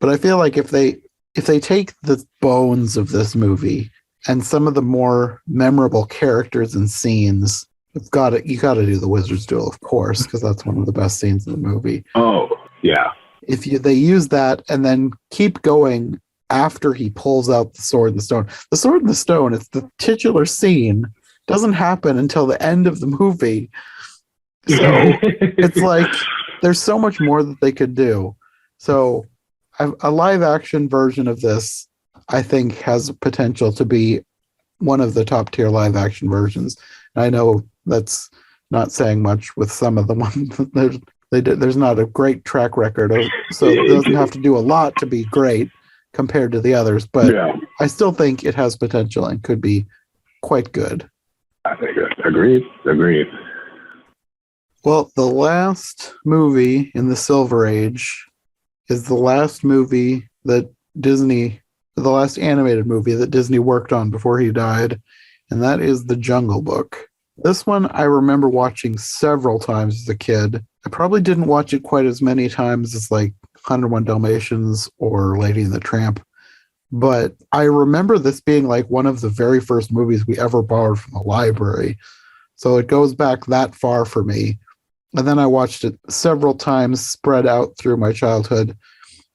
But I feel like if they take the bones of this movie and some of the more memorable characters and scenes, you got to do the Wizard's Duel, of course, because that's one of the best scenes in the movie. Oh, yeah. If they use that and then keep going after he pulls out the sword and the stone. The sword and the stone, it's the titular scene, doesn't happen until the end of the movie. So it's like there's so much more that they could do. So a live action version of this, I think, has potential to be one of the top tier live action versions. I know that's not saying much with some of the ones. There's not a great track record, so it doesn't have to do a lot to be great compared to the others. But yeah. I still think it has potential and could be quite good. I think agreed. Well, the last movie in the Silver Age is the last movie that Disney, the last animated movie that Disney worked on before he died, and that is The Jungle Book. This one I remember watching several times as a kid. I probably didn't watch it quite as many times as like 101 Dalmatians or Lady and the Tramp, but I remember this being like one of the very first movies we ever borrowed from the library. So it goes back that far for me. And then I watched it several times spread out through my childhood.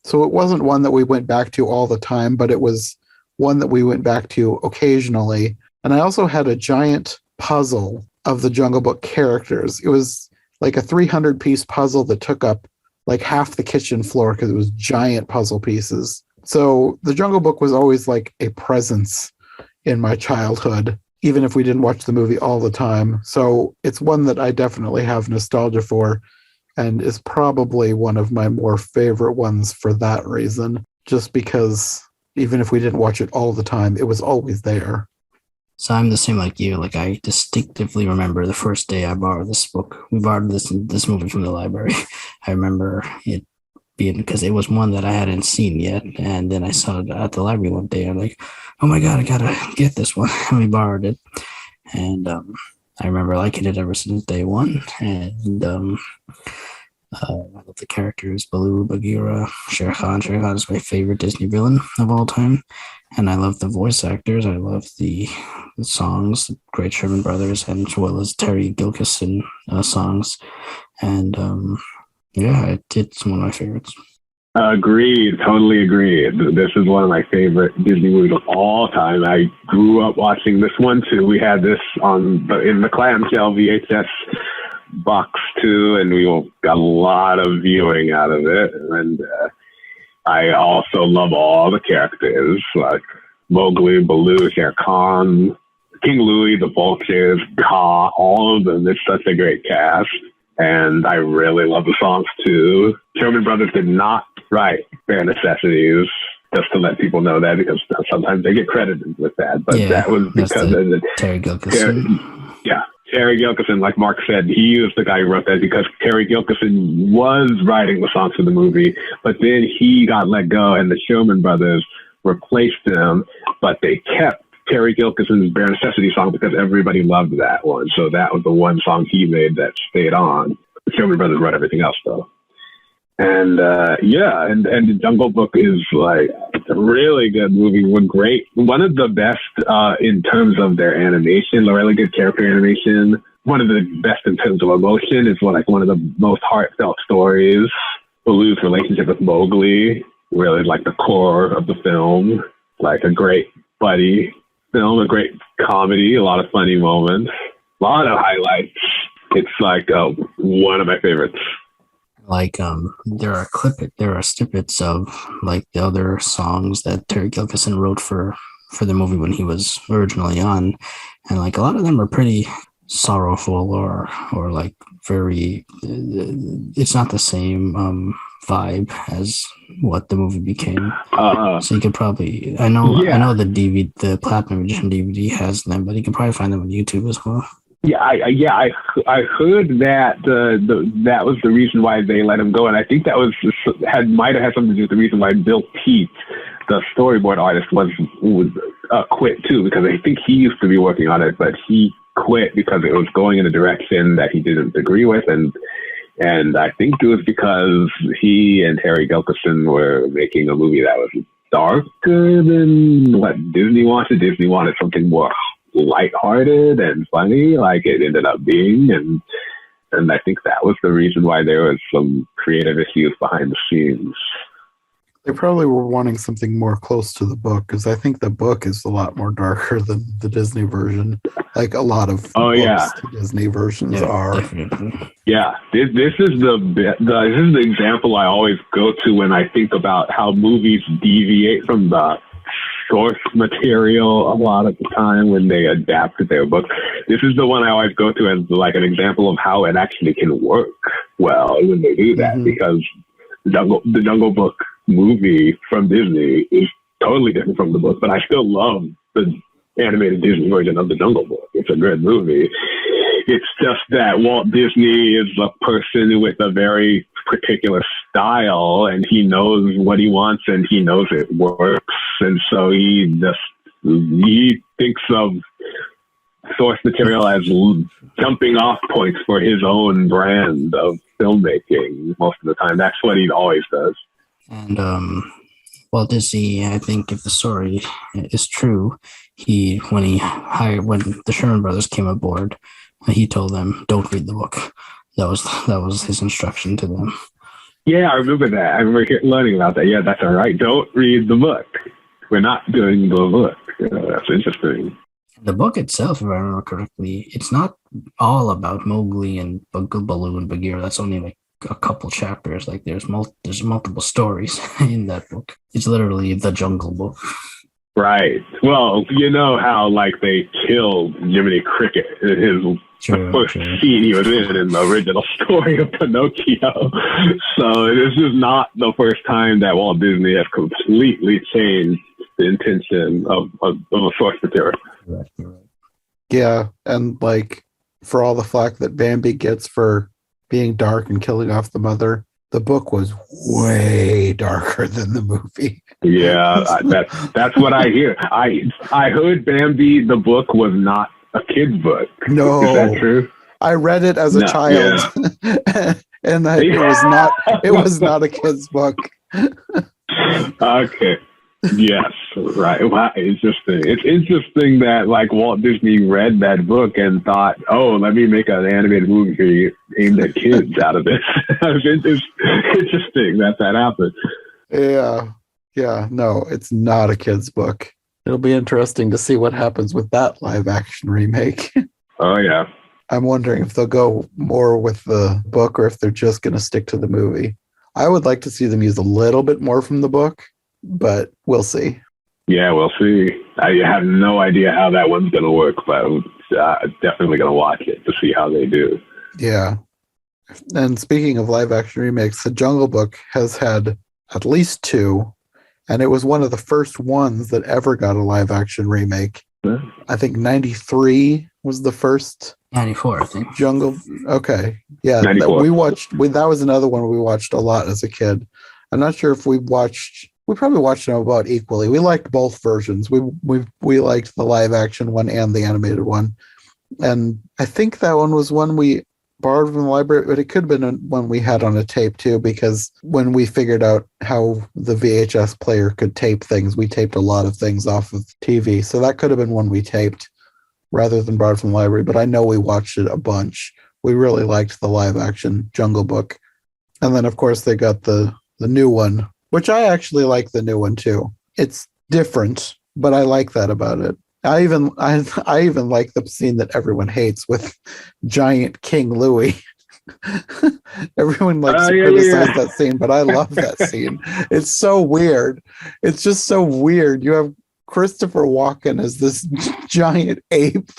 So it wasn't one that we went back to all the time, but it was one that we went back to occasionally. And I also had a giant puzzle of the Jungle Book characters. It was like a 300-piece puzzle that took up like half the kitchen floor because it was giant puzzle pieces. So the Jungle Book was always like a presence in my childhood, even if we didn't watch the movie all the time. So it's one that I definitely have nostalgia for and is probably one of my more favorite ones for that reason, just because even if we didn't watch it all the time, it was always there. So I'm the same like you. Like I distinctively remember the first day I borrowed this book. We borrowed this movie from the library. I remember it being because it was one that I hadn't seen yet, and then I saw it at the library one day. I'm like, oh my god, I gotta get this one. And we borrowed it, and I remember liking it ever since day one. And I love the characters: Baloo, Bagheera, Shere Khan. Shere Khan is my favorite Disney villain of all time. And I love the voice actors. I love the songs, the Great Sherman Brothers, and as well as Terry Gilkyson songs. And it's one of my favorites. Agreed. Totally agreed. This is one of my favorite Disney movies of all time. I grew up watching this one too. We had this in the clamshell VHS box too, and we got a lot of viewing out of it. And I also love all the characters like Mowgli, Baloo, Shere Khan, King Louie, the vultures, Kaa, all of them. It's such a great cast. And I really love the songs too. Sherman Brothers did not write Bare Necessities, just to let people know that, because sometimes they get credited with that. But that was because of Terry Gilkyson. Terry Gilkyson, like Mark said, he was the guy who wrote that because Terry Gilkyson was writing the songs for the movie, but then he got let go and the Sherman Brothers replaced him, but they kept Terry Gilkison's Bare Necessity song because everybody loved that one. So that was the one song he made that stayed on. The Shelby Brothers wrote everything else though. And and Jungle Book is like a really good movie. One of the best in terms of their animation, a really good character animation. One of the best in terms of emotion. It's one of the most heartfelt stories. Baloo's relationship with Mowgli, really like the core of the film. Like a great buddy film, a great comedy, a lot of funny moments, a lot of highlights. It's like one of my favorites. Like there are snippets of like the other songs that Terry Gilkison wrote for the movie when he was originally on, and like a lot of them are pretty sorrowful or like very it's not the same vibe as what the movie became. So you could probably I know the Platinum Edition DVD has them, but you can probably find them on YouTube as well. I heard that that was the reason why they let him go, and I think that might have had something to do with the reason why Bill Peet, the storyboard artist, was quit too, because I think he used to be working on it, but he quit because it was going in a direction that he didn't agree with, and I think it was because he and Terry Gilkison were making a movie that was darker than what Disney wanted. Disney wanted something more lighthearted and funny, like it ended up being, and I think that was the reason why there was some creative issues behind the scenes. They probably were wanting something more close to the book, because I think the book is a lot more darker than the Disney version. Like a lot of Disney versions are. Definitely. Yeah, this is the example I always go to when I think about how movies deviate from the source material a lot of the time when they adapt their book. This is the one I always go to as like an example of how it actually can work well when they do that, because the Jungle Book movie from Disney is totally different from the book, but I still love the animated Disney version of the Jungle Book. It's a good movie. It's just that Walt Disney is a person with a very particular style, and he knows what he wants and he knows it works, and so he thinks of source material as jumping off points for his own brand of filmmaking most of the time. That's what he always does. And Walt Disney, I think if the story is true, when the Sherman Brothers came aboard, he told them, "Don't read the book." That was his instruction to them. Yeah, I remember that. I remember learning about that. Yeah, that's all right. Don't read the book. We're not doing the book. That's interesting. The book itself, if I remember correctly, it's not all about Mowgli and Baloo and Bagheera. That's only like a couple chapters. Like there's multiple stories in that book. It's literally the Jungle Book. Right. Well, you know how like they killed Jiminy Cricket in his first scene he was in the original story of Pinocchio. So this is not the first time that Walt Disney has completely changed the intention of a source material. Right. Yeah, and like for all the flack that Bambi gets for being dark and killing off the mother, the book was way darker than the movie. Yeah, that's what I hear. I heard Bambi, the book, was not a kid's book. No. Is that true? I read it as a child. Yeah. and it was not a kid's book. Okay. Yes, right. Wow, interesting. It's interesting that like Walt Disney read that book and thought, "Oh, let me make an animated movie aimed at kids out of this." It's interesting that happened. Yeah. No, it's not a kid's book. It'll be interesting to see what happens with that live action remake. Oh yeah. I'm wondering if they'll go more with the book or if they're just going to stick to the movie. I would like to see them use a little bit more from the book, but we'll see. Yeah, we'll see. I have no idea how that one's going to work, but I'm definitely going to watch it to see how they do. Yeah. And speaking of live action remakes, The Jungle Book has had at least 2, and it was one of the first ones that ever got a live action remake. Yeah. I think 93 was the first. 94, I think. Jungle. Okay. Yeah. 94. That was another one we watched a lot as a kid. I'm not sure if we watched we probably watched them about equally. We liked both versions. We liked the live action one and the animated one. And I think that one was one we borrowed from the library, but it could have been one we had on a tape too, because when we figured out how the VHS player could tape things, we taped a lot of things off of TV. So that could have been one we taped rather than borrowed from the library. But I know we watched it a bunch. We really liked the live action Jungle Book. And then, of course, they got the new one, which I actually like the new one too. It's different, but I like that about it. I even like the scene that everyone hates with giant King Louis. Everyone likes to criticize that scene, but I love that scene. It's so weird. It's just so weird. You have Christopher Walken as this giant ape.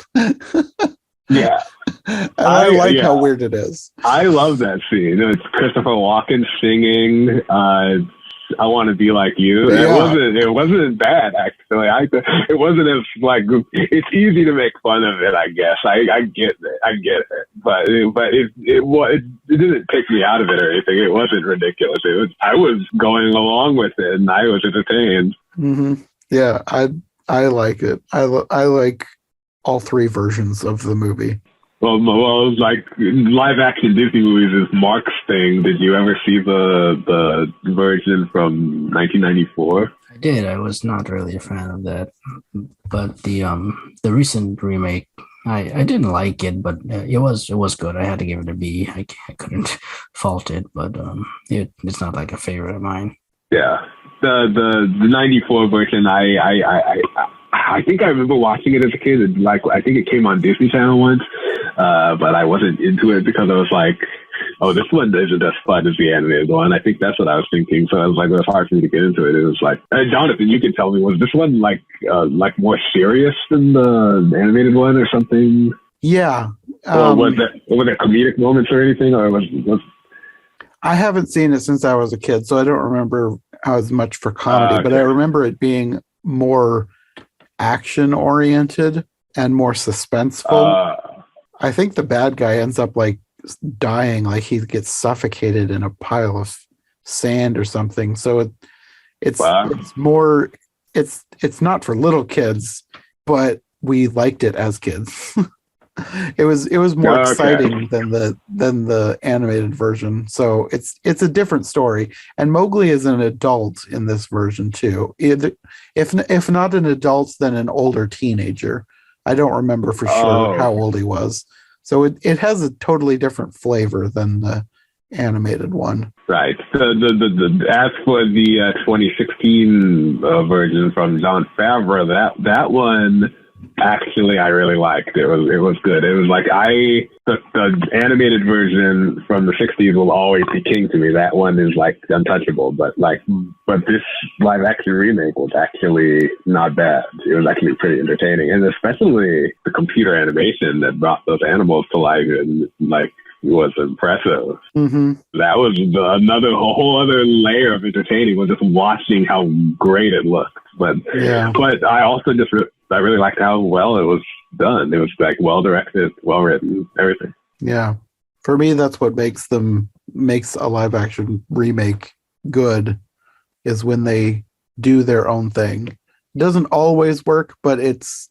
Yeah. And I like how weird it is. I love that scene. It's Christopher Walken singing I Want to Be Like You. Yeah. It wasn't bad, actually. It wasn't as, like, it's easy to make fun of it, I guess. I get it. But it didn't take me out of it or anything. It wasn't ridiculous. I was going along with it, and I was entertained. Mm-hmm. Yeah, I like it. I like all three versions of the movie. Well, like live action Disney movies is Mark's thing. Did you ever see the version from 1994? I did. I was not really a fan of that, but the recent remake, I didn't like it, but it was good. I had to give it a B. I couldn't fault it, but it's not like a favorite of mine. Yeah, the 94 version, I think I remember watching it as a kid. Like, I think it came on Disney Channel once, but I wasn't into it because I was like, oh, this one isn't as fun as the animated one. I think that's what I was thinking. So I was like, it was hard for me to get into it. It was like, Jonathan, you can tell me, was this one like more serious than the animated one or something? Yeah. Or was there comedic moments or anything? Or was I haven't seen it since I was a kid, so I don't remember as much for comedy, but I remember it being more action oriented and more suspenseful. I think the bad guy ends up like dying, like he gets suffocated in a pile of sand or something. So it's more, it's not for little kids, but we liked it as kids. It was more exciting than the animated version. So it's a different story. And Mowgli is an adult in this version too. If not an adult, then an older teenager. I don't remember for sure how old he was. So it has a totally different flavor than the animated one. Right. As for the 2016 version from Jon Favreau, that one. Actually, I really liked it. It was good. It was like the animated version from the 60s will always be king to me. That one is like untouchable. But this live action remake was actually not bad. It was actually pretty entertaining, and especially the computer animation that brought those animals to life and like was impressive. Mm-hmm. That was a whole other layer of entertaining, was just watching how great it looked. But I also I really liked how well it was done. It was like well directed, well written, everything. Yeah. For me, that's what makes a live action remake good, is when they do their own thing. It doesn't always work, but it's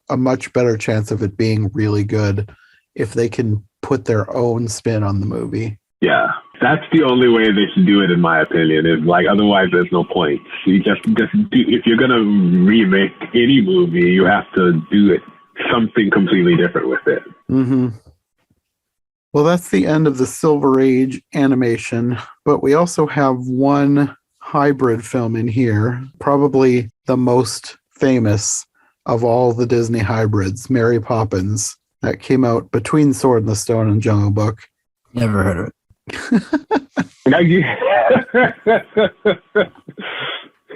a much better chance of it being really good if they can put their own spin on the movie. Yeah. That's the only way they should do it, in my opinion. Is like, otherwise, there's no point. You just do, if you're gonna remake any movie, you have to do it something completely different with it. Mm-hmm. Well, that's the end of the Silver Age animation, but we also have one hybrid film in here, probably the most famous of all the Disney hybrids, Mary Poppins, that came out between Sword in the Stone and Jungle Book. Never heard of it.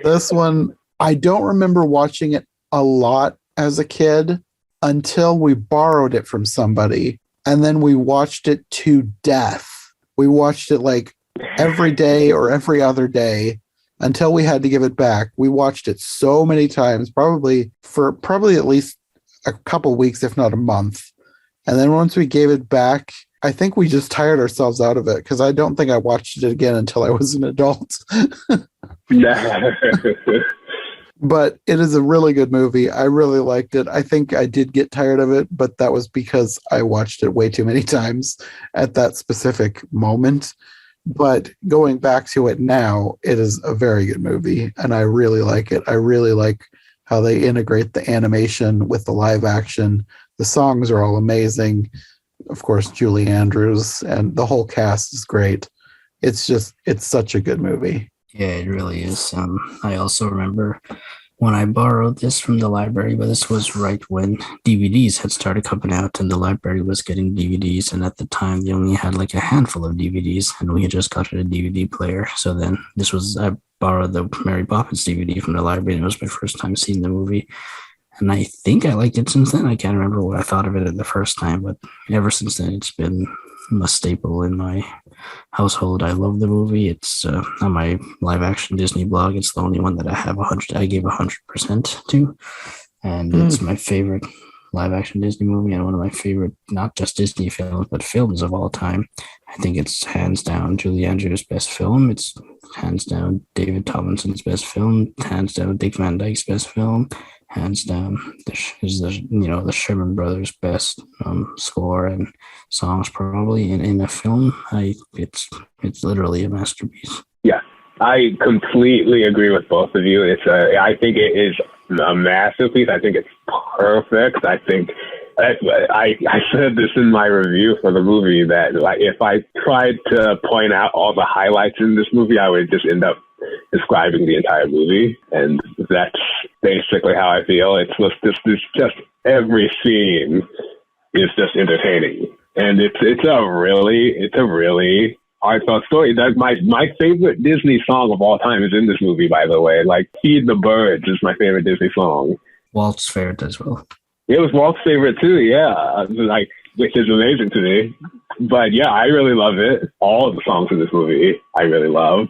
This one, I don't remember watching it a lot as a kid until we borrowed it from somebody, and then we watched it to death. We watched it like every day or every other day until we had to give it back. We watched it so many times, probably at least a couple weeks, if not a month. And then once we gave it back, I think we just tired ourselves out of it because I don't think I watched it again until I was an adult. But it is a really good movie. I really liked it. I think I did get tired of it, but that was because I watched it way too many times at that specific moment. But going back to it now, it is a very good movie, and I really like it. I really like how they integrate the animation with the live action. The songs are all amazing. Of course, Julie Andrews and the whole cast is great. It's such a good movie. Yeah, it really is. I also remember when I borrowed this from the library, but this was right when DVDs had started coming out and the library was getting DVDs. And at the time, they only had like a handful of DVDs and we had just gotten a DVD player. So then I borrowed the Mary Poppins DVD from the library and it was my first time seeing the movie. And I think I liked it since then. I can't remember what I thought of it at the first time, but ever since then, it's been a staple in my household. I love the movie. It's on my live action Disney blog. It's the only one that I gave 100% to, and it's my favorite live action Disney movie and one of my favorite, not just Disney films, but films of all time. I think it's hands down Julie Andrews' best film. It's hands down David Tomlinson's best film. Hands down Dick Van Dyke's best film. Hands down, the Sherman Brothers' best score and songs probably in a film. It's literally a masterpiece. Yeah, I completely agree with both of you. I think it is a masterpiece. I think it's perfect. I think I said this in my review for the movie that like if I tried to point out all the highlights in this movie, I would just end up describing the entire movie, and that's basically how I feel. It's just every scene is just entertaining, and it's a really heartfelt story. That my favorite Disney song of all time is in this movie, by the way. Like "Feed the Birds" is my favorite Disney song. Walt's favorite as well. It was Walt's favorite too, yeah. Like, which is amazing to me. But yeah, I really love it. All of the songs in this movie, I really love.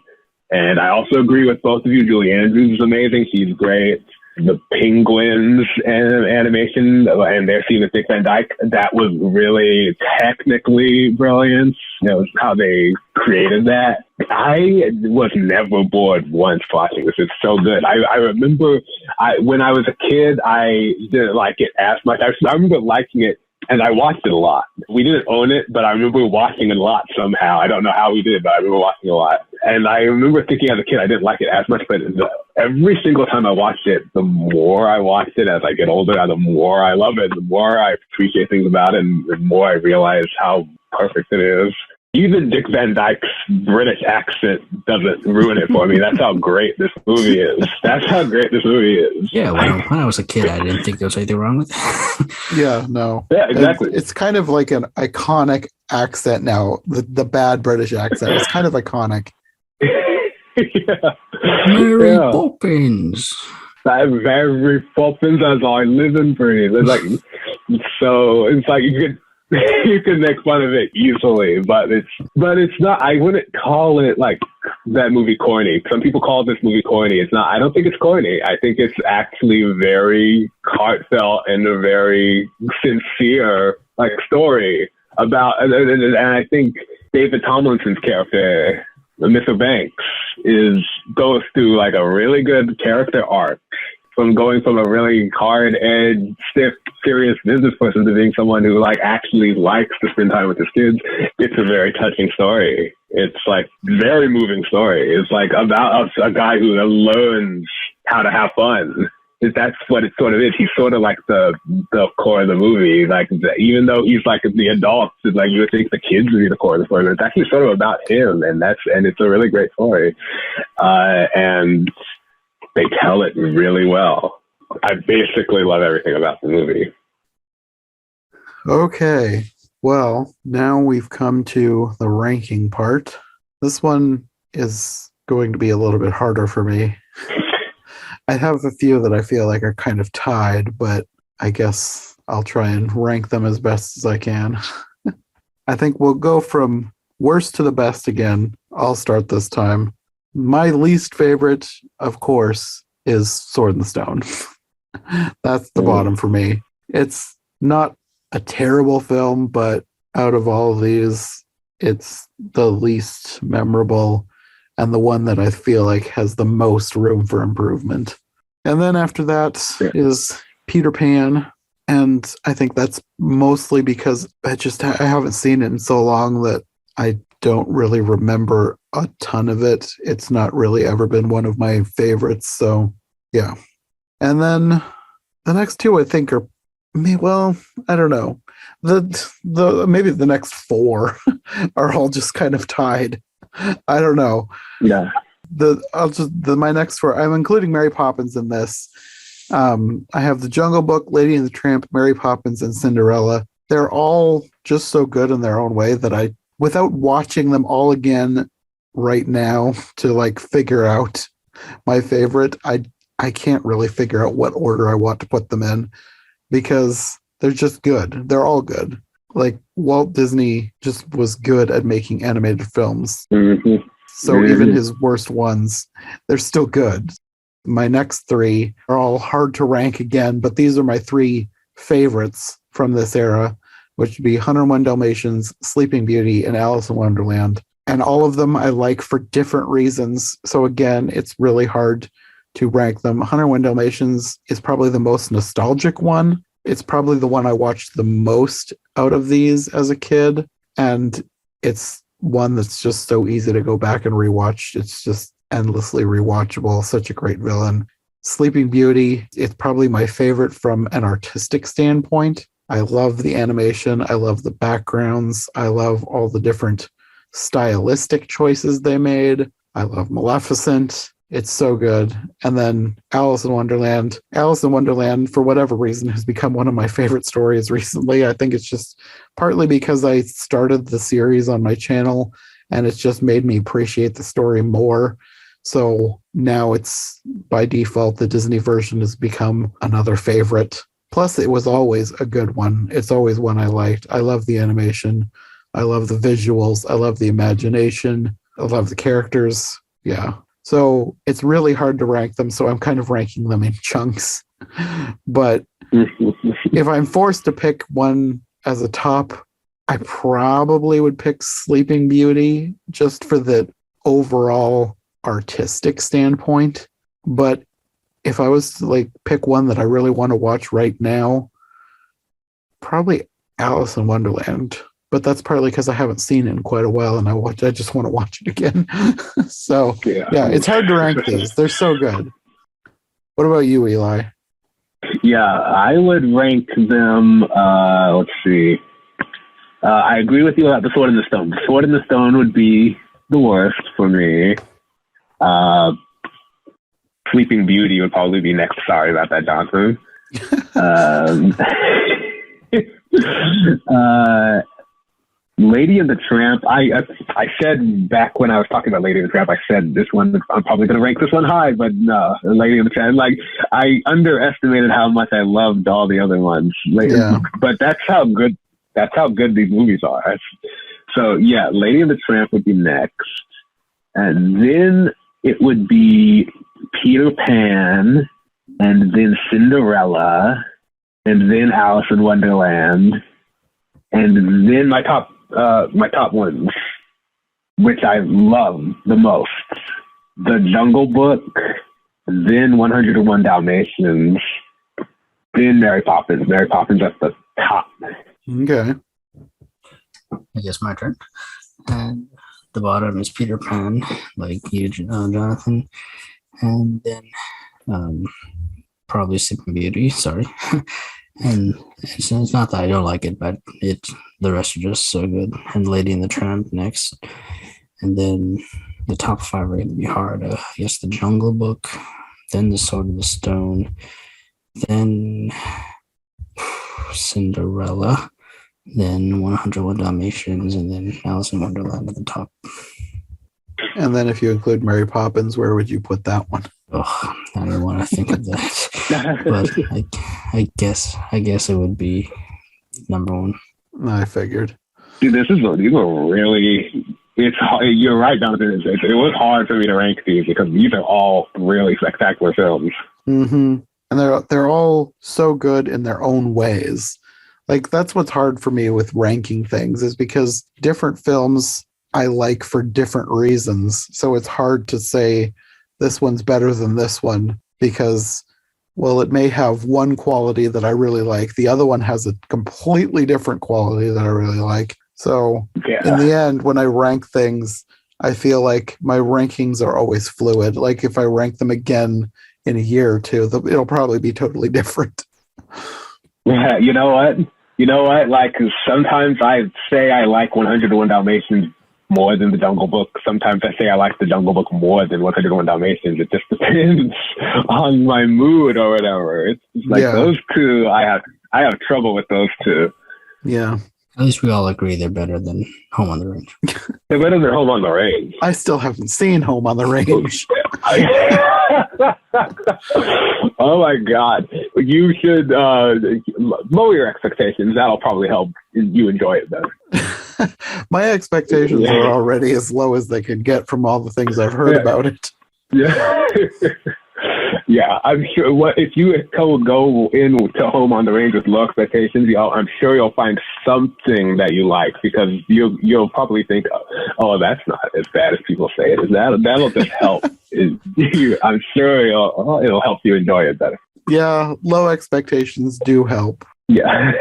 And I also agree with both of you. Julie Andrews is amazing. She's great. The Penguins animation and their scene with Dick Van Dyke, that was really technically brilliant. That was how they created that. I was never bored once watching this. It's so good. I remember when I was a kid, I didn't like it as much. I remember liking it, and I watched it a lot. We didn't own it, but I remember watching it a lot somehow. I don't know how we did, but I remember watching it a lot. And I remember thinking as a kid, I didn't like it as much, but every single time I watched it, the more I watched it as I get older, the more I love it, the more I appreciate things about it, and the more I realize how perfect it is. Even Dick Van Dyke's British accent doesn't ruin it for me. That's how great this movie is. That's how great this movie is. Yeah, when I was a kid, I didn't think there was anything wrong with it. Yeah, no. Yeah, exactly. It's kind of like an iconic accent now. The bad British accent. It's kind of iconic. Yeah. Mary Poppins. Mary Poppins as I live and breathe. It's like, so it's like you could make fun of it easily, but it's not. I wouldn't call it like that movie corny. Some people call this movie corny. It's not. I don't think it's corny. I think it's actually very heartfelt and a very sincere like story about. And I think David Tomlinson's character, Mr. Banks, goes through like a really good character arc. From going from a really hard-edged, stiff, serious business person to being someone who like actually likes to spend time with his kids, it's a very touching story. It's like very moving story. It's like about a guy who learns how to have fun. That's what it sort of is. He's sort of like the core of the movie. Like even though he's like the adult, it's like you would think the kids would be the core of the story. But it's actually sort of about him, and it's a really great story. And they tell it really well. I basically love everything about the movie. Okay. Well, now we've come to the ranking part. This one is going to be a little bit harder for me. I have a few that I feel like are kind of tied, but I guess I'll try and rank them as best as I can. I think we'll go from worst to the best again. I'll start this time. My least favorite, of course, is Sword in the Stone. That's the bottom for me. It's not a terrible film, but out of all of these, it's the least memorable and the one that I feel like has the most room for improvement. And then after that is Peter Pan. And I think that's mostly because I haven't seen it in so long that I don't really remember a ton of it. It's not really ever been one of my favorites. So, yeah. And then the next two I think are, well, I don't know. The maybe the next four are all just kind of tied. I don't know. Yeah. My next four, I'm including Mary Poppins in this. I have The Jungle Book, Lady and the Tramp, Mary Poppins, and Cinderella. They're all just so good in their own way that without watching them all again right now to like figure out my favorite, I can't really figure out what order I want to put them in because they're just good. They're all good. Like Walt Disney just was good at making animated films. Mm-hmm. So even his worst ones, they're still good. My next three are all hard to rank again, but these are my three favorites from this era, which would be 101 Dalmatians, Sleeping Beauty, and Alice in Wonderland. And all of them I like for different reasons. So again, it's really hard to rank them. 101 Dalmatians is probably the most nostalgic one. It's probably the one I watched the most out of these as a kid. And it's one that's just so easy to go back and rewatch. It's just endlessly rewatchable. Such a great villain. Sleeping Beauty, it's probably my favorite from an artistic standpoint. I love the animation. I love the backgrounds. I love all the different stylistic choices they made. I love Maleficent. It's so good. And then Alice in Wonderland. Alice in Wonderland, for whatever reason, has become one of my favorite stories recently. I think it's just partly because I started the series on my channel and it's just made me appreciate the story more. So now it's by default, the Disney version has become another favorite. Plus, it was always a good one. It's always one I liked. I love the animation. I love the visuals. I love the imagination. I love the characters. Yeah. So it's really hard to rank them. So I'm kind of ranking them in chunks. But if I'm forced to pick one as a top, I probably would pick Sleeping Beauty just for the overall artistic standpoint. But if I was to like pick one that I really want to watch right now, probably Alice in Wonderland. But that's partly because I haven't seen it in quite a while and I just want to watch it again. So yeah, it's hard to rank these. They're so good. What about you, Eli? Yeah, I would rank them, let's see. I agree with you about The Sword in the Stone. The Sword in the Stone would be the worst for me. Sleeping Beauty would probably be next. Sorry about that, Johnson. Lady and the Tramp. I said back when I was talking about Lady and the Tramp, I said this one, I'm probably going to rank this one high, but no, Lady and the Tramp. Like, I underestimated how much I loved all the other ones. Yeah. But that's how good these movies are. So yeah, Lady and the Tramp would be next. And then it would be Peter Pan, and then Cinderella, and then Alice in Wonderland, and then my top ones, which I love the most: The Jungle Book, then 101 Dalmatians, then Mary Poppins. Mary Poppins at the top. Okay. I guess my turn. And the bottom is Peter Pan, like you, Jonathan. And then probably Sleeping Beauty, sorry. And it's not that I don't like it, but the rest are just so good. And Lady and the Tramp next. And then the top five are going to be hard. I guess The Jungle Book, then The Sword in the Stone, then Cinderella, then 101 Dalmatians, and then Alice in Wonderland at the top. And then if you include Mary Poppins, where would you put that one? Oh, I don't want to think of that. But I guess it would be number one. I figured. Dude, these are really. It's you're right, Jonathan. It was hard for me to rank these because these are all really spectacular films. Mm-hmm. And they're all so good in their own ways. Like, that's what's hard for me with ranking things, is because different films I like for different reasons. So it's hard to say this one's better than this one because, well, it may have one quality that I really like. The other one has a completely different quality that I really like. So in the end, when I rank things, I feel like my rankings are always fluid. Like if I rank them again in a year or two, it'll probably be totally different. Yeah, you know what? Like, sometimes I say I like 101 Dalmatians more than the Jungle Book. Sometimes I say I like the Jungle Book more than 101 Dalmatians. It just depends on my mood or whatever. It's like those two, I have trouble with those two. Yeah. At least we all agree they're better than Home on the Range. They're better than Home on the Range. I still haven't seen Home on the Range. Oh my God. You should lower your expectations. That'll probably help you enjoy it better. My expectations are already as low as they could get from all the things I've heard about it. Yeah. Yeah, I'm sure. If you go in to Home on the Range with low expectations, I'm sure you'll find something that you like, because you'll probably think, oh, that's not as bad as people say it is. That'll just help. I'm sure it'll help you enjoy it better. Yeah, low expectations do help. Yeah.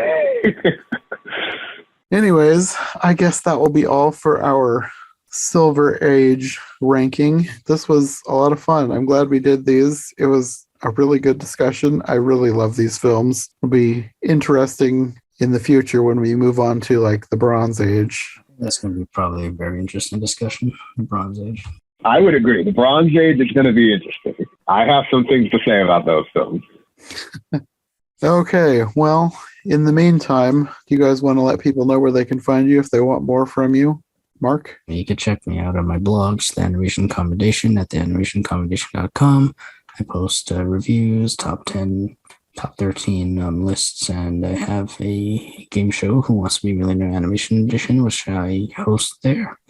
Anyways, I guess that will be all for our Silver Age ranking. This was a lot of fun. I'm glad we did these. It was a really good discussion. I really love these films. It'll be interesting in the future when we move on to like the Bronze Age. That's going to be probably a very interesting discussion, the Bronze Age. I would agree. The Bronze Age is going to be interesting. I have some things to say about those films. Okay, well, in the meantime, do you guys want to let people know where they can find you if they want more from you? Mark? You can check me out on my blogs, The Animation Commendation at theanimationcommendation.com. I post reviews, top 10, top 13 lists, and I have a game show, Who Wants to Be a Millionaire Animation Edition, which I host there,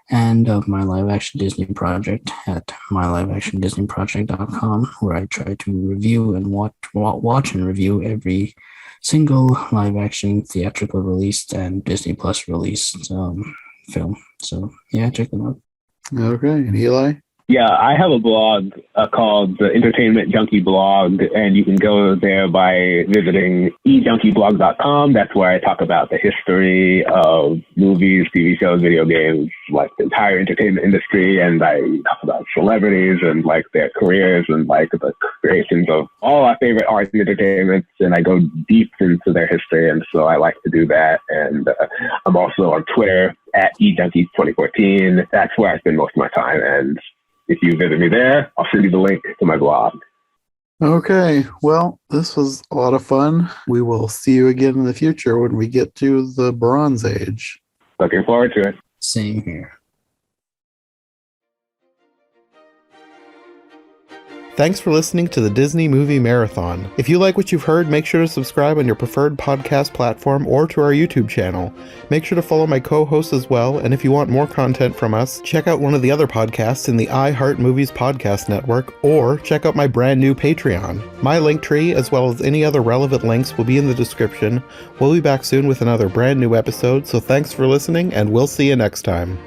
and of my live-action Disney project at myliveactiondisneyproject.com, where I try to review and watch and review every single live-action theatrical released and Disney Plus released film. So yeah, check them out. Okay, and Eli? Yeah, I have a blog called the Entertainment Junkie Blog, and you can go there by visiting ejunkiblog.com. That's where I talk about the history of movies, TV shows, video games, like the entire entertainment industry, and I talk about celebrities and like their careers and like the creations of all our favorite arts and entertainments, and I go deep into their history, and so I like to do that. And I'm also on Twitter at ejunkie2014. That's where I spend most of my time, and if you visit me there, I'll send you the link to my blog. Okay, well, this was a lot of fun. We will see you again in the future when we get to the Bronze Age. Looking forward to it. Same here. Thanks for listening to the Disney Movie Marathon. If you like what you've heard, make sure to subscribe on your preferred podcast platform or to our YouTube channel. Make sure to follow my co-hosts as well, and if you want more content from us, check out one of the other podcasts in the iHeart Movies Podcast Network, or check out my brand new Patreon. My link tree, as well as any other relevant links, will be in the description. We'll be back soon with another brand new episode, so thanks for listening, and we'll see you next time.